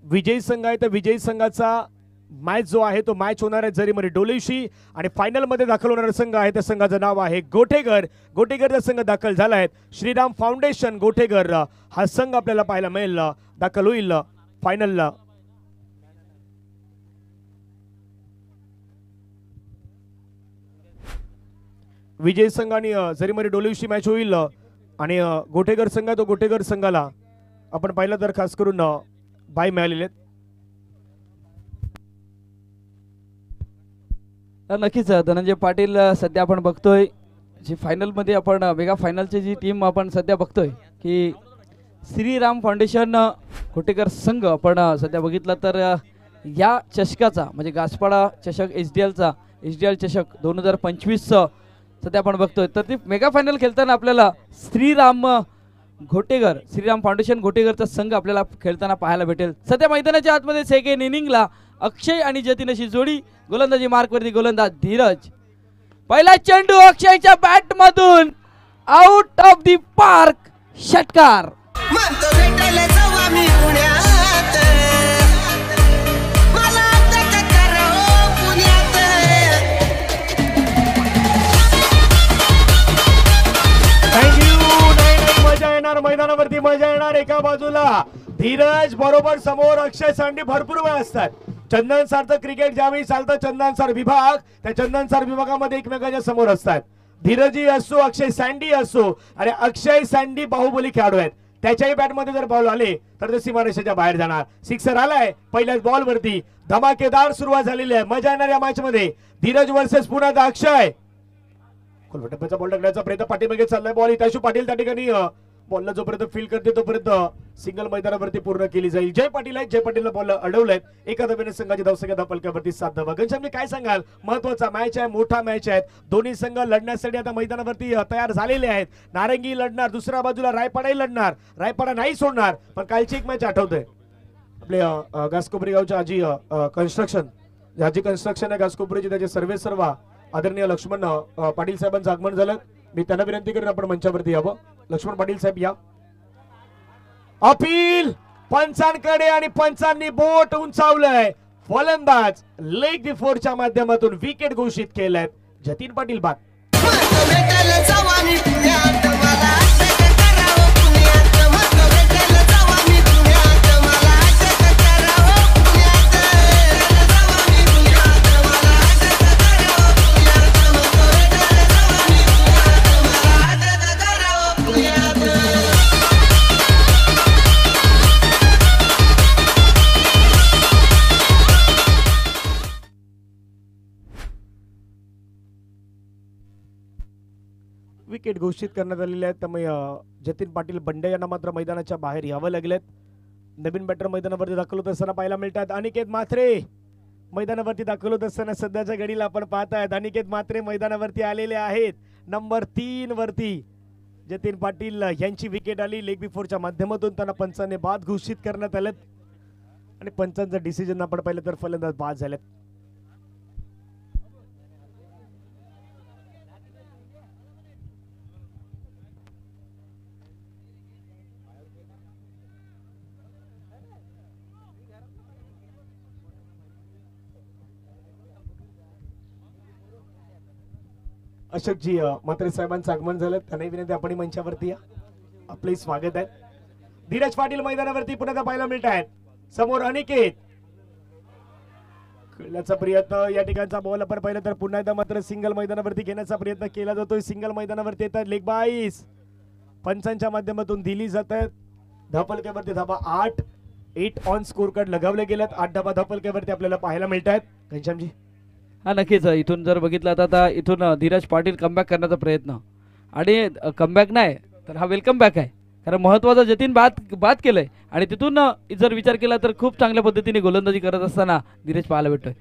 विजयी संघ आहे तर विजयी संघाचा मॅच जो आहे तो मॅच होणार आहे जरी मरी डोलीशी आणि फायनल मध्ये दाखल होणारा संघ आहे त्या संघाचं नाव आहे गोटेकर. गोटेकरचा संघ दाखल झाला आहे. श्रीराम फाउंडेशन गोटेकर हा संघ आपल्याला पाहायला मिळेल दाखल होईल फायनलला. विजय संघ आणि जरीमरी डोलीवशी मॅच होईल आणि गोटेकर संघ तो गोटेकर संघाला आपण पाहिलं तर खास करून बाय मिळालेले आहेत. नक्कीच धनंजय पाटील सध्या आपण बघतोय जी फायनल मध्ये आपण मेगा फायनलची जी टीम आपण सध्या बघतोय की श्रीराम फाउंडेशन गोटेकर संघ आपण सध्या बघितलं तर या चषकाचा म्हणजे घासपाडा चषक एचडीएल चषक 2025 सध्या आपण बघतोय तर ती मेगा फायनल खेळताना आपल्याला श्रीराम फाउंडेशन गोटेकरचा संघ आपल्याला खेळताना पाहायला भेटेल. सध्या मैदानाच्या आतमध्ये सेकंड इनिंगला अक्षय आणि जतीन अशी जोडी. गोलंदाजी मार्कवरती गोलंदाज धीरज. पहिला चेंडू अक्षयच्या बॅट मधून आउट ऑफ द पार्क षटकार. मैदानावरती मजा येणार. एका बाजूला धीरज बरोबर समोर अक्षय सांडी भरपूर वेळ असतात. चंदन सरचं क्रिकेट ज्यावेळी चालतं चंदन सर विभाग त्या चंदन सर विभागामध्ये एकमेकांच्या समोर असतात. धीरजी असो अक्षय सँडी असो आणि अक्षय सँडी बाहुबली खेळाडू आहेत. त्याच्याही बॅटमध्ये जर बॉल आले तर ते सीमारेषेच्या बाहेर जाणार. सिक्सर आलाय पहिल्याच बॉल वरती. धमाकेदार सुरुवात झालेली आहे. मजा येणार या मॅच मध्ये. धीरज वर्सेस पुन्हा अक्षय. बॉल टाकण्याचा प्रयत्न पाठीमागे चाललाय बॉल. हिताशू पाटील त्या ठिकाणी बॉलला जोपर्यंत फील करते तोपर्यंत सिंगल मैदानावरती पूर्ण केली जाईल. जय पाटील आहेत, जय पाटीलला बॉल अडवलेत. एका धावेने संघाची धावसंख्या धावपलकावरती 7 धावा. घनश्यामजी काय सांगाल, महत्वाचा मॅच आहे, मोठा मॅच आहे, दोन्ही संघ लढण्यासाठी आता मैदानावरती तयार झालेले आहेत. नारंगी लढणार, दुसऱ्या बाजूला रायपाडाही लढणार, रायपाडा नाही सोडणार. पण कालची एक मॅच आठवते आपले घासकोपरी गावच्या आजी कन्स्ट्रक्शन, आजी कन्स्ट्रक्शन आहे घासकोपरीची, त्याचे सर्व आदरणीय लक्ष्मण पाटील साहेबांचं आगमन झालं. मी त्यांना विनंती करेन आपण मंचावरती यावं. लक्ष्मण पाटील साहेब या. अपील पंचांकडे आणि पंचांनी बोट उंचावलंय. फलंदाज लेग बिफोरच्या माध्यमातून विकेट घोषित केलंय. जतीन पाटील बाद. विकेट घोषित करण्यात आलेले आहेत. त्यामुळे जतीन पाटील बंडे यांना मात्र मैदानाच्या बाहेर यावं लागलेत. नवीन बॅटर मैदानावरती दाखल होत असताना पाहायला मिळतात. अनिकेत म्हात्रे मैदानावरती दाखल होत असताना सध्याच्या घडीला आपण पाहतायत अनिकेत म्हात्रे मैदानावरती आलेले आहेत. नंबर 3 वरती जतीन पाटील यांची विकेट आली. लेग बिफोरच्या माध्यमातून त्यांना पंचाने बाद घोषित करण्यात आलेत आणि पंचांचं डिसिजन आपण पाहिलं तर फलंदाज बाद झालेत. अशोकजी म्हात्रे साहेबांचं आगमन झालं. त्यांनाही विनंती आपण मंचावरती या. आपले स्वागत आहे. धीरज पाटील मैदानावरती पुन्हा पाहायला मिळत आहेत. समोर अनिकेत खेळण्याचा प्रयत्न, या ठिकाणचा बॉल आपण पाहिलं तर पुन्हा एकदा मात्र सिंगल मैदानावरती घेण्याचा प्रयत्न केला जातोय. सिंगल मैदानावरती येतात लेग बाईस पंचांच्या माध्यमातून दिली जातात. धावपलक्यावरती धाबा 8 ऑन स्कोर कार्ड लगावले गेलेत. 8 धाबा धावपलक्यावरती आपल्याला पाहायला मिळत आहेत. घनश्यामजी हा नक्कीच. इथून जर बघितलं आता इथून धीरज पाटील कमबॅक करण्याचा प्रयत्न, आणि कमबॅक नाही तर हा वेलकम बॅक आहे. कारण महत्वाचा जतीन बाद केलंय आणि तिथून जर विचार केला तर खूप चांगल्या पद्धतीने गोलंदाजी करत असताना धीरज पाहायला भेटतोय.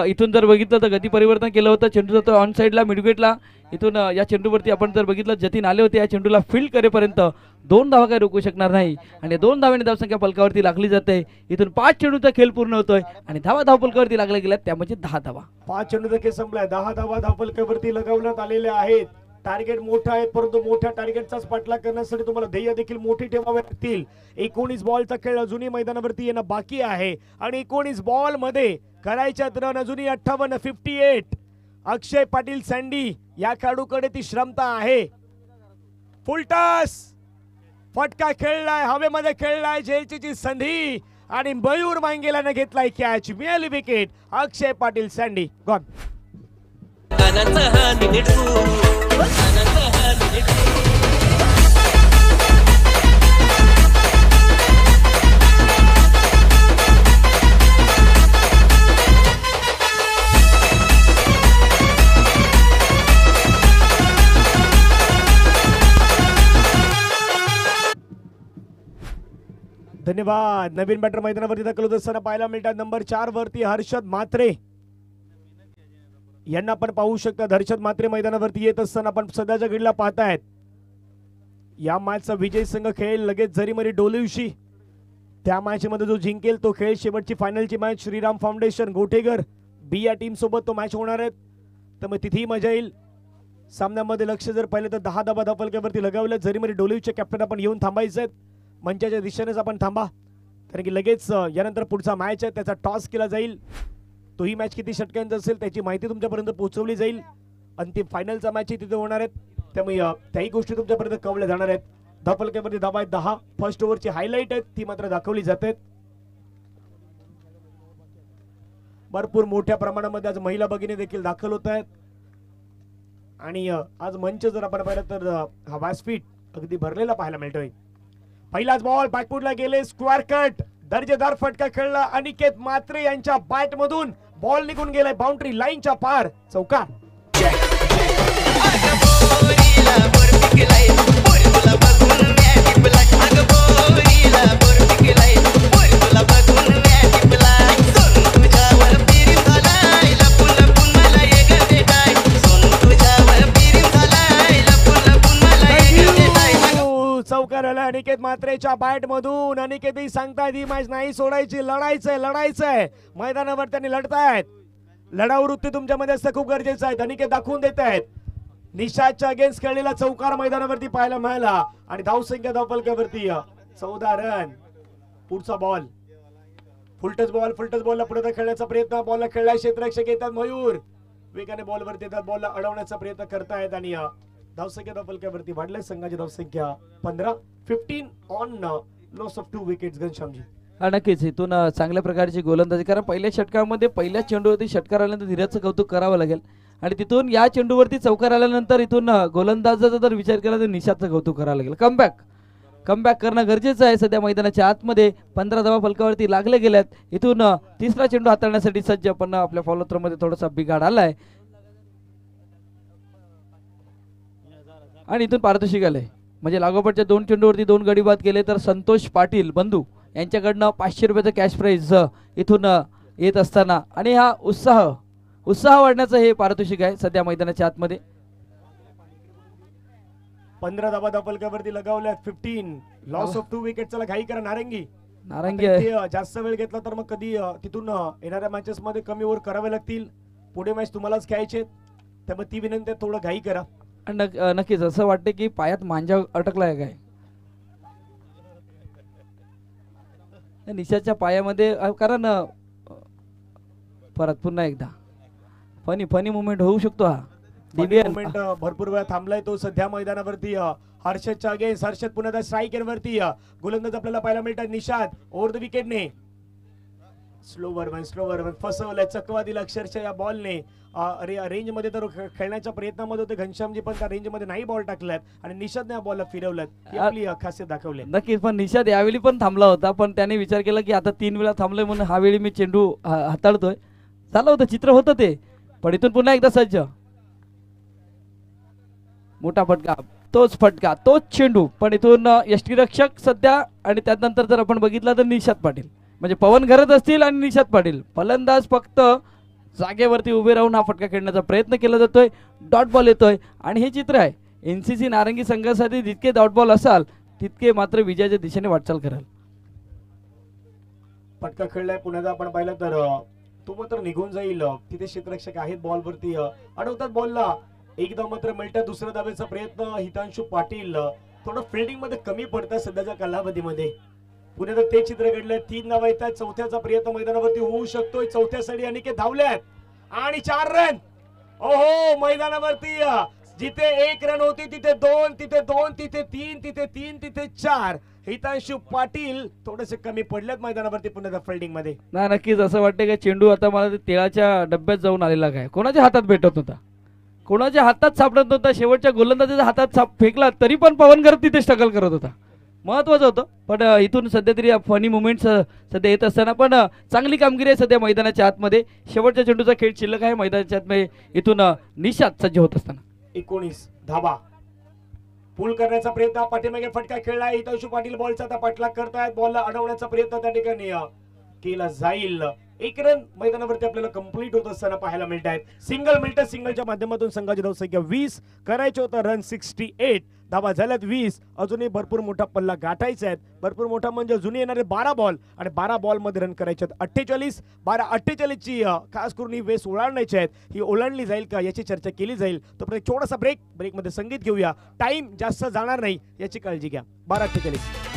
इथून जर बघितलं तर गती परिवर्तन केलं होतं. चेंडू जातो ऑन साईडला मिडविकेटला. इथून या चेंडूवरती आपण जर बघितलं जतीन आले होते. या चेंडूला फील्ड करेपर्यंत 2 धावा काय रोखू शकणार नाही आणि 2 धाव्याने धावसंख्या फलकावरती लागली जाते. इथून 5 चेंडूचा खेळ पूर्ण होतोय आणि धावा धावपलकावरती लागल्या गेल्या त्यामध्ये 10 धावा. 5 चेंडूचा खेळ संपलाय. 10 धावा धावपलकावरती लगावण्यात आलेल्या आहेत. टार्गेट मोठा आहे परंतु मोठ्या टार्गेटचाच पाठलाग करण्यासाठी तुम्हाला ध्येय देखील मोठी ठेवावे लागतील. 19 बॉलचा खेळ अजूनही मैदानावरती येणं बाकी आहे आणि 19 बॉल मध्ये करायच्यात रन अजूनही 58. 58 अक्षय पाटील सँडी या खेळाडूकडे ती क्षमता आहे. फुलटॉस फटका खेळलाय, हवेमध्ये खेळलाय, जयची संधी आणि मयूर मांगेलाने घेतलाय कॅच. मिळाली विकेट. अक्षय पाटील सँडी गॉन. धन्यवाद. नवीन बॅटर मैदानावरती दाखल होत असताना पाहायला मिळतात नंबर 4 वरती हर्षद म्हात्रे यांना आपण पाहू शकता. हर्षद म्हात्रे मैदानावरती येत असताना आपण सध्याच्या घडीला पाहतायत. या मॅचचा विजय संघ खेळ लगेच जरीमरी डोलिवशी. त्या मॅच मध्ये जो जिंकेल तो खेळ शेवटची फायनलची मॅच श्रीराम फाउंडेशन गोठेगर बी या टीम सोबत तो मॅच होणार आहे. त्यामुळे तिथेही मजा येईल. सामन्यामध्ये लक्ष जर पाहिलं तर 10 धाबा धावपलकावरती लगावलं. जरीमरी डोलिवचे कॅप्टन आपण येऊन थांबायचे आहेत. मंचाच्या दिशेनेच आपण थांबा कारण की लगेच यानंतर पुढचा मॅच आहे त्याचा टॉस केला जाईल. तोही मॅच किती षटकांचा असेल त्याची माहिती तुमच्यापर्यंत पोहोचवली जाईल. अंतिम फायनलचा मॅच तिथे होणार आहेत त्यामुळे त्याही गोष्टी तुमच्यापर्यंत कळवल्या जाणार आहेत. धावपलकावरती धाबा आहेत 10. फर्स्ट ओव्हरची हायलाइट आहेत ती मात्र दाखवली जाते. भरपूर मोठ्या प्रमाणामध्ये आज महिला भगिनी देखील दाखल होत आहेत आणि आज मंच जर आपण पाहिलं तर हा व्यासपीठ अगदी भरलेला पाहायला मिळतोय. पहिलाच बॉल बॅकफुटला गेले. स्क्वेअर कट दर्जेदार फटका खेळला अनिकेत म्हात्रे यांच्या बॅट मधून. बॉल निघून गेलाय बाउंड्री लाईनच्या पार. चौकार. केलाय चौकार आला अनिकेत म्हात्रेच्या बॅट मधून. अनिकेतही सांगतायत ही मॅच नाही सोडायची, लढायचंय. मैदानावर त्यांनी लढतायत. लढाऊ वृत्ती तुमच्यामध्ये असणं खूप गरजेचं आहे. अनिकेत दाखवून देत आहेत. निशादच्या अगेन्स्ट खेळलेला चौकार मैदानावरती पाहायला मिळाला आणि धावसंख्या धावफलकावरती 14 रन. पुढचा बॉल फुलटच बॉलला पुढे खेळण्याचा प्रयत्न. बॉलला खेळला क्षेत्ररक्षक येतात मयूर. वेगाने बॉलवरती येतात. बॉलला अडवण्याचा प्रयत्न करतायत आणि धावसंख्या धावफलकावरती वाढल्या संघाची धावसंख्या 15. 15 on loss of 2 wickets. Ghanshyamji नक्कीच इथून चांगल्या प्रकारची गोलंदाजी, कारण पहिल्या षटकामध्ये पहिल्या चेंडूवरती षटकार आल्यानंतर धीराजचं कौतुक करावं लागेल आणि तिथून या चेंडूवरती चौकार आल्यानंतर इथून गोलंदाजाचा जर विचार केला तर निशादचं कौतुक करावं लागेल. कमबॅक करणं गरजेचं आहे. सध्या मैदानाच्या आतमध्ये 15 धावा फलकावरती लागले गेल्यात. इथून तिसरा चेंडू हाताळण्यासाठी सज्ज, पण आपल्या फॉलोथ्रोमध्ये थोडासा बिघाड आलाय आणि इथून पारितोषिक आलंय. म्हणजे लागोपाठच्या 2 चेंडूवरती 2 गडी बाद केले तर संतोष पाटील बंधू यांच्याकडनं 500 रुपयाचं कॅश प्राइज इथून येत असताना आणि हा उत्साह वाढण्याचं हे पारितोषिक आहे सध्या मैदानाच्या आतमध्ये. 15 धावा धावफलकावरती लगावल्यात. 15 लॉस ऑफ 2 विकेट. चला घाई करा नारंगी जास्त वेळ घेतला तर मग कधी तिथून येणाऱ्या मॅचेस मध्ये कमी ओव्हर करावे लागतील. पुढे मॅच तुम्हालाच खेळायचे, त्यामुळे ती विनंती थोडं घाई करा. नक्कीच असं वाटते की पायात मांजा अटकलाय काय निशाच्या पायामध्ये, कारण परत पुन्हा एकदा फनी मुवमेंट होऊ शकतो. हा मुवमेंट भरपूर वेळा थांबलाय तो सध्या मैदानावरती. हर्षदच्या अगेन्स्ट हर्षद पुन्हा स्ट्राईक वरती गोलंदाज आपल्याला पाहायला मिळतात. निशाद ओव्हर द विकेटने स्लोवर वन फसवलंय. चकवा दिला अक्षरशः या बॉलने. रेंज मध्ये तर खेळण्याच्या प्रयत्नामध्ये होते घनश्यामजी, पण त्या रेंज मध्ये नाही बॉल टाकलात आणि निशादने या बॉलला फिरवल्यात. आपली खासियत दाखवली. नक्कीच, पण निशाद यावेळी पण थांबला होता, पण त्याने विचार केला की आता 3 वेळा थांबलोय म्हणून हा वेळी मी चेंडू हाताळतोय. झालं होतं, चित्र होतं ते. पण इथून पुन्हा एकदा सज्ज. मोठा फटका, तोच चेंडू, पण इथून यष्टीरक्षक सध्या आणि त्यानंतर जर आपण बघितलं तर निशाद पाटील, म्हणजे पवन घरत असतील आणि निशाद पाटील फलंदाज फक्त जागेवरती उभे राहून हा फटका खेळण्याचा प्रयत्न केला जातोय. डॉट बॉल येतोय आणि हे चित्र आहे. एनसीसी नारंगी संघासाठी जितके डॉट बॉल असाल तितके मात्र विजयाच्या दिशेने वाटचाल कराल. फटका खेळलाय पुण्याचा आपण पाहिलं तर तो मात्र निघून जाईल. तिथे क्षेत्ररक्षक आहेत बॉलवरती, अडवतात बॉलला. एकदा मात्र मिळतात दुसऱ्या धावेचा प्रयत्न. हितांशु पाटील थोडं फिल्डिंग मध्ये कमी पडतात सध्याच्या कालावधीमध्ये. पुणे तर ते चित्र घडलंय. 3 धावा येतात. चौथ्याचा प्रयत्न मैदानावरती होऊ शकतोय. चौथ्यासाठी अनिकेत धावल्यात आणि 4 रन. ओहो, मैदानावरती जिथे 1 रन होती तिथे 2, तिथे 2, तिथे 3, तिथे 3, तिथे 4. हितांशु पाटील थोडेसे कमी पडलेत मैदानावरती पुण्याच्या फिल्डिंग मध्ये. ना नक्कीच असं वाटतं की चेंडू आता मला तेळाच्या डब्यात जाऊन आलेला काय, कोणाच्या हातात भेटत होता, कोणाच्या हातात सापडत नव्हता. शेवटच्या गोलंदाजाच्या हातात फेकला तरी पण पवन घरत तिथे स्ट्रगल करत होता. महत्वाचं होतं. पण इथून सध्या तरी फनी मुवमेंट्स सध्या येत असताना पण चांगली कामगिरी आहे सध्या मैदानाच्या आतमध्ये. शेवटच्या चेंडूचा खेळ शिल्लक आहे मैदानाच्या आतमध्ये. इथून निशाद सज्ज होत असताना 19 धावा पूल करण्याचा प्रयत्न. पाठीमागे फटका खेळला. हितांशु पाटील बॉलचा आता पाठलाग करतायत. बॉलला अडवण्याचा प्रयत्न त्या ठिकाणी केला जाईल. 1 रन मैदानावरती आपल्याला कंप्लीट होत असताना पाहायला मिळत आहेत. सिंगल मिळतं. सिंगलच्या माध्यमातून संघाची धावसंख्या 20 करायचे होतं. रन 68. धावा झाल्यात 20. अजूनही भरपूर मोठा पल्ला गाठायचा आहे. भरपूर मोठा म्हणजे अजूनही येणारे 12 बॉल आणि 12 बॉल मध्ये रन करायचे आहेत. 48. 12-48 ची खास करून ही वेस ओलांडायची आहेत. ही ओलांडली जाईल का याची चर्चा केली जाईल. तो एक छोटासा ब्रेक मध्ये संगीत घेऊया. टाइम जास्त जाणार नाही याची काळजी घ्या. 12-48.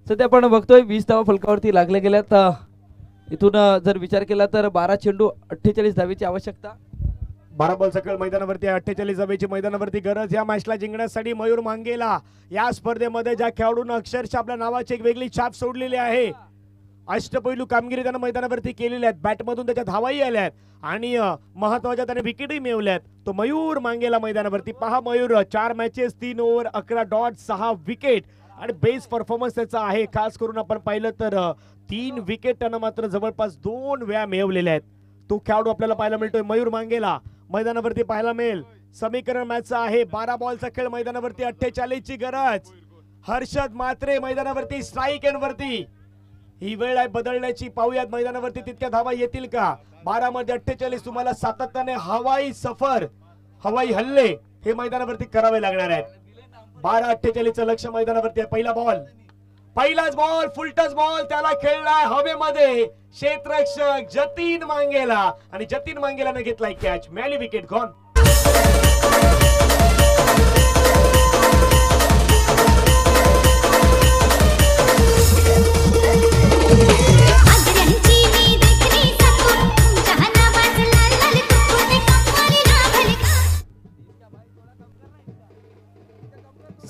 सध्या आपण बघतोय 20 धावा फलकावरती लागल्या गेल्यात. इथून जर विचार केला तर 12 चेंडू 48 धावेची आवश्यकता. 12 बॉल सकल मैदानावरती 48 धावेची मैदानावरती गरज. या मॅचला जिंकण्यासाठी मयूर मांगेला या स्पर्धेमध्ये ज्या खेळाडूंना अक्षरशः आपल्या नावाची एक वेगळी छाप सोडलेली आहे. अष्टपैलू कामगिरी त्यानं मैदानावरती केलेली आहे. बॅटमधून त्याच्या धावाही आल्यात आणि महत्वाच्या त्याने विकेटही मिळवल्यात. तो मयूर मांगेला मैदानावरती. पहा Mayur 4 matches 3 over 11 dot 6 wicket आणि बेस्ट परफॉर्मन्स त्याचा आहे. खास करून आपण पाहिलं तर 3 विकेट त्यानं मात्र जवळपास 2 वेळा मिळवलेल्या आहेत. तो खेळाडू आपल्याला पाहायला मिळतोय मयूर मांगेला मैदानावरती पाहायला मिळेल. समीकरण मॅचचा आहे. 12 बॉलचा खेळ मैदानावरती. 48 ची गरज. हर्षद म्हात्रे मैदानावरती स्ट्राईक एंड वरती. ही वेळ आहे बदलण्याची. पाहूयात मैदानावरती तितक्या धावा येतील का. 12 मध्ये 48. तुम्हाला सातत्याने हवाई सफर, हवाई हल्ले हे मैदानावरती करावे लागणार आहेत. 12-48 चं लक्ष मैदानावरती आहे. पहिला बॉल, पहिलाच बॉल, फुलटच बॉल, त्याला खेळलाय हवेमध्ये क्षेत्ररक्षक जतीन मांगेला आणि जतीन मांगेलाने घेतलाय कॅच. मिळाली विकेट. गॉन.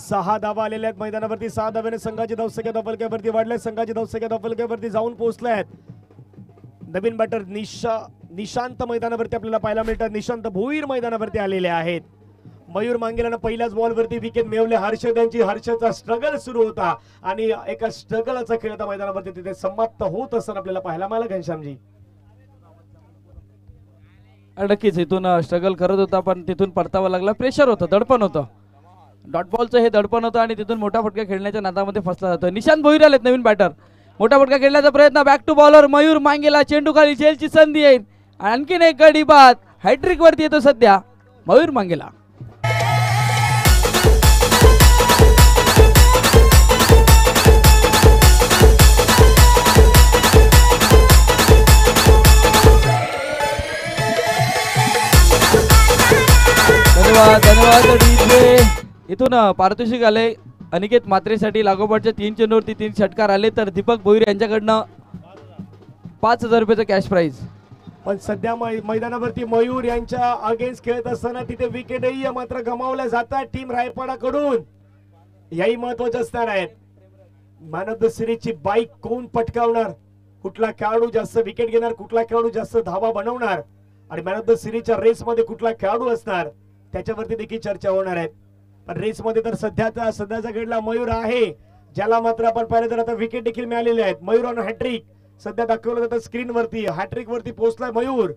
सहा धावा आलेल्या आहेत मैदानावरती. 6 धाव्याने संघाची धावसंख्या धावफलकावरती वाढले. संघाची धावसंख्या धावफलकावरती जाऊन पोहोचले आहेत. नवीन बॅटर निशांत मैदानावरती आपल्याला पाहायला मिळतात. निशांत भोईर मैदानावरती आलेले आहेत. मयूर मांगेलानं पहिल्याच बॉलवरती विकेट मिळवले. हर्षद यांची, हर्षदचा स्ट्रगल सुरू होता आणि एका स्ट्रगलचा खेळ आता मैदानावरती तिथे समाप्त होत असताना आपल्याला पाहायला मिळालं. घनश्यामजी नक्कीच इथून स्ट्रगल करत होता पण तिथून परतावा लागला. प्रेशर होतं, दडपण होतं. डॉट बॉलचं हे दडपण होतं आणि तिथून मोठा फटका खेळण्याच्या नादामध्ये फसला जातो. निशांत भोईर आलेत नवीन बॅटर. मोठा फटका खेळण्याचा प्रयत्न. बॅक टू बॉलर मयूर मांगेला. चेंडू खाली झेलची संधी येईल. आणखीन एक गडी बाद. हॅट्रिक वरती येतो सध्या मयूर मांगेला. धन्यवाद धन्यवाद. इथून पारितोषिक आले अनिकेत म्हात्रेसाठी. लागोपाठच्या 3 चेंडूवरती 3 षटकार आले तर दीपक भोईर यांच्याकडनं 5000 रुपयाचं कॅश प्राइज. पण सध्या मैदानावरती मयूर यांच्या अगेन्स्ट खेळत असताना तिथे विकेटही मात्र गमावल्या जातात टीम रायपाडाकडून. याही महत्वाचे असणार आहेत. मॅन ऑफ द सिरीजची बाईक कोण पटकावणार, कुठला खेळाडू जास्त विकेट घेणार, कुठला खेळाडू जास्त धावा बनवणार आणि मॅन ऑफ द सिरीजच्या रेस मध्ये कुठला खेळाडू असणार त्याच्यावरती देखील चर्चा होणार आहे. पण रेस मध्ये तर सध्याचा घडला मयूर आहे, ज्याला मात्र आपण पाहिलं तर आता विकेट देखील मिळालेले आहेत. मयूर ऑन हॅट्रिक सध्या दाखवलं जातं स्क्रीन वरती. हॅट्रिक वरती पोहोचलाय मयूर.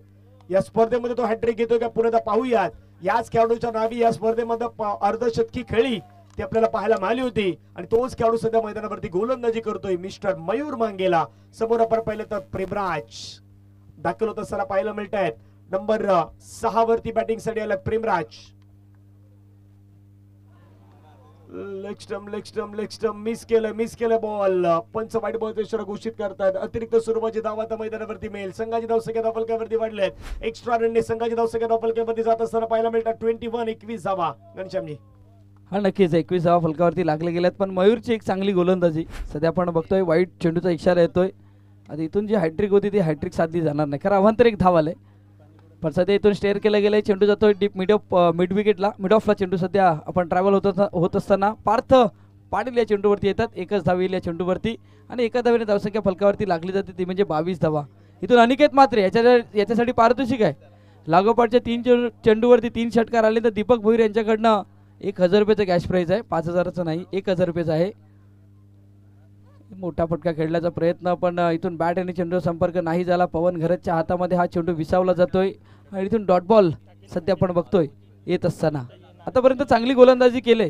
या स्पर्धेमध्ये तो हॅट्रिक घेतोय का पुन्हा पाहूयात. याच खेळाडूच्या नावी या स्पर्धेमध्ये अर्धशतकी खेळी ती आपल्याला पाहायला मिळाली होती आणि तोच खेळाडू सध्या मैदानावरती गोलंदाजी करतोय मिस्टर मयूर मांगेला. समोर आपण पाहिलं तर प्रेमराज दाखल होत असताना पाहायला मिळत आहेत. नंबर 6 वरती बॅटिंग साठी आला प्रेमराज. लेग स्टंप मिस केलं बॉल. पंच वाईट बॉल इशारा घोषित करतात. अतिरिक्त स्वरूपाची धावा आता मैदानावरती मिळेल. संघाची धावसंख्या धावफलकावरती वाढलेत. एक्स्ट्रा रनने संघाची धावसंख्या धावफलकावरती जात असताना पाहायला मिळतात 21 धावा. घनश्यामजी हा नक्कीच 21 धावा फलकावरती लागले गेल्यात. पण मयूरची एक चांगली गोलंदाजी सध्या आपण बघतोय. वाईट चेंडूचा इशारा येतोय. आता इथून जी हॅट्रिक होती ती हॅट्रिक साधली जाणार नाही, कारण अवांतर एक धाव आलंय. पण सध्या इथून स्टेअर केलं गेलंय. चेंडू जातोय डीप मिड विकेटला, मिड ऑफला चेंडू सध्या आपण ट्रॅव्हल होत असताना पार्थ पाटील या चेंडूवरती येतात. एकच धाव येईल या चेंडूवरती आणि एका धावेने धावसंख्या फलकावरती लागली जाते ती म्हणजे 22 धावा. इथून अनिकेत म्हात्रे याच्यासाठी पारितोषिक आहे. लागोपाठच्या 3 चेंडूवरती 3 षटकार आले तर दीपक भोईर यांच्याकडनं 1000 रुपयाचं कॅश प्राइज आहे. 5000चं नाही, 1000 रुपयाचं आहे. मोठा फटका खेळण्याचा प्रयत्न पण इथून बॅट आणि चेंडू संपर्क नाही झाला. पवन घरतच्या हातामध्ये हा चेंडू विसावला जातोय आणि इथून डॉट बॉल सध्या आपण बघतोय येत असताना. आतापर्यंत चांगली गोलंदाजी केले.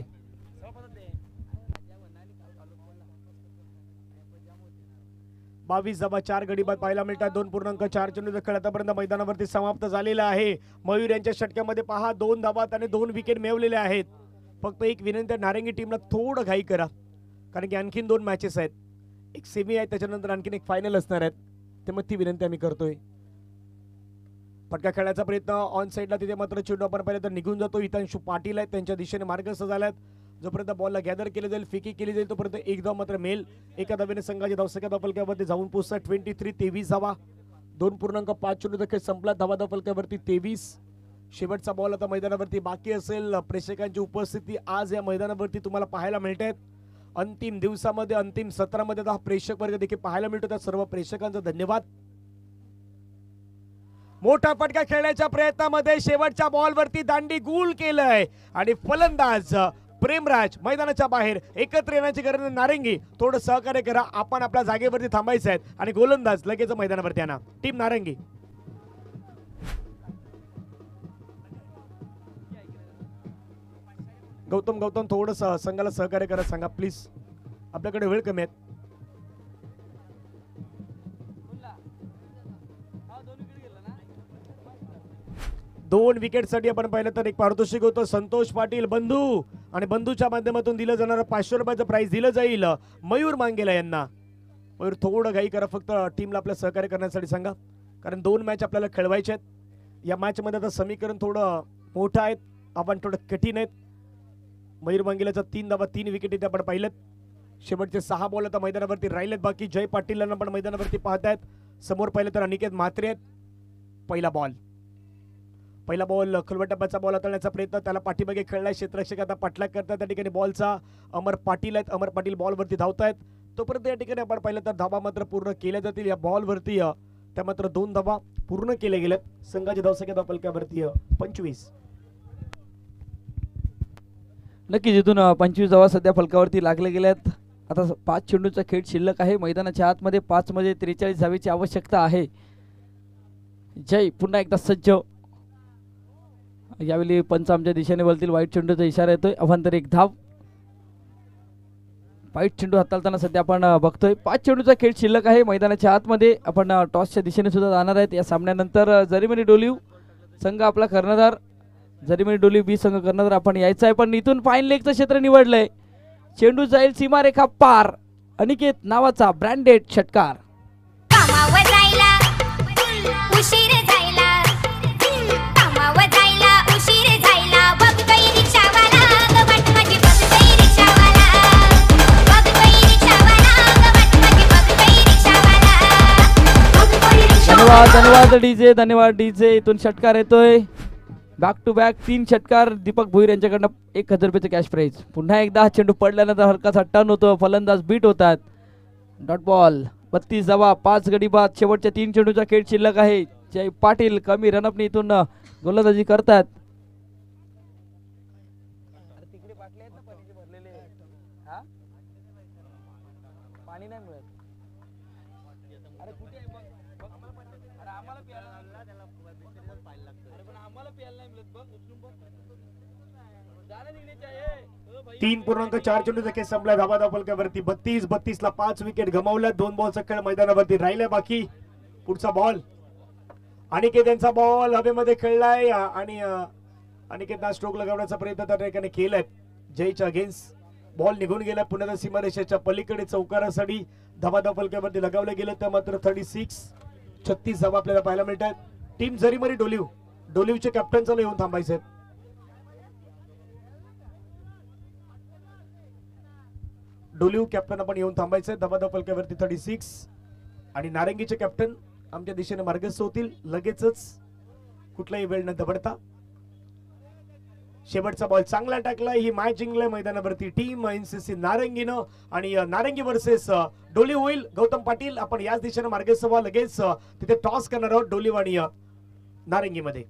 बावीस धावा 4 गडी बाद पाहायला मिळतात. 2.4 चेंडूचा खेळ आतापर्यंत मैदानावरती समाप्त झालेला आहे. मयूर यांच्या षटक्यामध्ये पहा 2 धावा त्याने 2 विकेट मिळवलेले आहेत. फक्त एक विनंती आहे नारंगी टीमला थोडं घाई करा, कारण की आणखीन 2 मॅचेस आहेत. एक सेमी आहे त्याच्यानंतर आणखीन एक फायनल असणार आहेत. ते मग ती विनंती आम्ही करतोय. फटका खेळण्याचा प्रयत्न ऑन साईडला तिथे मात्र चेंडू आपण पाहिलं तर निघून जातो. हितांशु पाटील आहेत त्यांच्या दिशेने मार्गस्थ झाल्यात. जोपर्यंत बॉलला गॅदर केले जाईल, फिकी केली जाईल तोपर्यंत एक धाव मात्र मिळेल. एका धावेने संघाची धावसंख्या धावफलकावरती जाऊन पोहोचतात 23 धावा. 2.5 चेंडूचा खेळ संपला. धावा धावफलकावरती 23. शेवटचा बॉल आता मैदानावरती बाकी असेल. प्रेक्षकांची उपस्थिती आज या मैदानावरती तुम्हाला पाहायला मिळते. अंतिम दिवसामध्ये अंतिम सत्रामध्ये हा प्रेक्षक वर्ग देखील पाहायला मिळतो. त्या सर्व प्रेक्षकांचा धन्यवाद. मोठा फटका खेळण्याच्या प्रयत्नामध्ये शेवटच्या बॉलवरती दांडी गुल केलंय आणि फलंदाज प्रेमराज मैदानाच्या बाहेर. एकत्र येण्याची गरज नारंगी थोडं सहकार्य करा. आपण आपल्या जागेवरती थांबायचं आहे आणि गोलंदाज लगेच मैदानावरती आणा. टीम नारंगी गौतम थोडस संघाला सहकार्य करा सांगा प्लीज, आपल्याकडे वेळ कमी आहे. दोन विकेटसाठी आपण पाहिलं तर एक पारितोषिक होतं संतोष पाटील बंधू, आणि बंधूच्या माध्यमातून दिलं जाणारं 500 रुपयाचं प्राइस दिलं जाईल मयूर मांगेला यांना. मयूर थोडं घाई करा, फक्त टीमला आपलं सहकार्य करण्यासाठी सांगा, कारण 2 मॅच आपल्याला खेळवायचे आहेत. या मॅच मध्ये आता समीकरण थोडं मोठं आहेत, आपण थोडं कठीण आहेत. मयूर मांगेलाचा 3 धावा 3 विकेट इथे आपण पाहिलेत. शेवटचे 6 बॉल आता मैदानावरती राहिलेत बाकी. जय पाटील यांना पण मैदानावरती पाहतायत. समोर पाहिलं तर अनिकेत म्हात्रे आहेत. पहिला बॉल खुलवट टप्प्याचा बॉल हाताळण्याचा प्रयत्न, त्याला पाठीमागे खेळलाय क्षेत्ररक्षक, आता पाठलाग करतात त्या ठिकाणी बॉलचा. अमर पाटील आहेत, अमर पाटील बॉलवरती धावतायत. तोपर्यंत या ठिकाणी आपण पाहिलं तर धावा मात्र पूर्ण केल्या जातील या बॉलवरती. त्या मात्र 2 धावा पूर्ण केल्या गेल्यात. संघाची धावसंख्या फलकावरती 25. नक्की जिथून 25 धावा सध्या फलकावरती लागले गेल्यात. आता 5 चेंडूचा खेळ शिल्लक आहे. मैदानाच्या आतमध्ये 5 मध्ये 43 धावेची आवश्यकता आहे. जय पुन्हा एकदा सज्ज. यावेळी पंच आमच्या दिशेने बोलतील. वाईट चेंडूचा इशारा येतोय. अवांतर 1 धाव. वाईट चेंडू हाताळताना सध्या आपण बघतोय. 5 चेंडूचा खेळ शिल्लक आहे. मैदानाच्या आतमध्ये आपण टॉसच्या दिशेने सुद्धा जाणार आहेत. या सामन्यानंतर जरीमनी डोलिव संघ आपला कर्णधार, जरीमनी डोलिव बी संघ कर्णधार आपण यायचा आहे. पण इथून फाईन लेगचं क्षेत्र निवडलंय. चेंडू जाईल सीमारेखा पार. अनिकेत नावाचा ब्रँडेड षटकार. कामावर जायला उशीर जायला, कामावर जायला उशीर जायला, बघतोय रिक्षावाला गवट माझी, बघतोय रिक्षावाला, बघतोय रिक्षावाला गवट माझी, बघतोय रिक्षावाला, बघतोय रिक्षावाला. धन्यवाद डीजे, धन्यवाद डीजे. इथून षटकार येतोय. बॅक टू बॅक 3 षटकार दीपक भोईर यांच्याकडनं 1000 रुपयाचं कॅश प्राइज. पुन्हा एकदा चेंडू पडल्यानंतर हलकासा टर्न होतो. फलंदाज बीट होतात. Dot ball. 32 धावा 5 गडी बाद. शेवटच्या 3 चेंडूचा खेळ शिल्लक आहे. जय पाटील कमी रनअपने इथून गोलंदाजी करतात. तीन 3.4 चेंडूचा खेळ संपला. धाबा फलकावरती 32 ला 5 विकेट गमावल्या. 2 बॉलचा खेळ मैदानावरती राहिला बाकी. पुढचा बॉल अनिकेत यांचा बॉल हवेमध्ये खेळलाय आणि अनिकेतला स्ट्रोक लगावण्याचा प्रयत्न त्या ठिकाणी केलाय. जयच्या अगेन्स्ट बॉल निघून गेला. पुन्हा सीमारेषेच्या पलीकडे चौकारासाठी धाबा फलकावरती लगावले गेले. तर मात्र 36 धावा आपल्याला पाहायला मिळतात. टीम जरीमनी डोलिवचे कॅप्टन चालू येऊन थांबायचे. डोलिव कॅप्टन आपण येऊन थांबायचे. धाबा फलकावरती 36 आणि नारंगीचे कॅप्टन आमच्या दिशेने मार्गस्थ होतील लगेचच, कुठलाही वेळ न दबडता. शेवटचा बॉल चांगला टाकलाय. ही मॅच जिंकलाय मैदानावरती टीम एनसीसी नारंगीनं, आणि नारंगी वर्सेस डोलिव होईल. गौतम पाटील आपण याच दिशेने मार्गस्थ व्हा. लगेच तिथे टॉस करणार आहोत डोलिव आणि नारंगी मध्ये.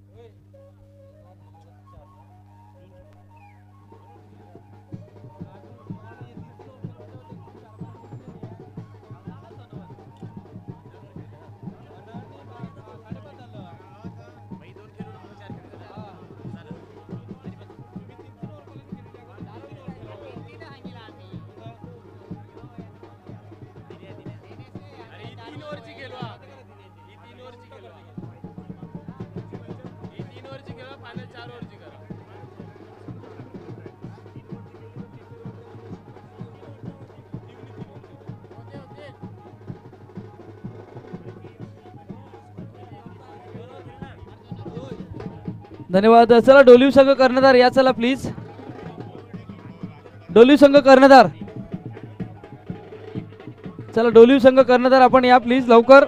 धन्यवाद. चला डोलिव संघ कर्णधार या. चला प्लीज डोलिव संघ कर्णधार. चला डोलिव संघ कर्णधार आपण या प्लीज लवकर.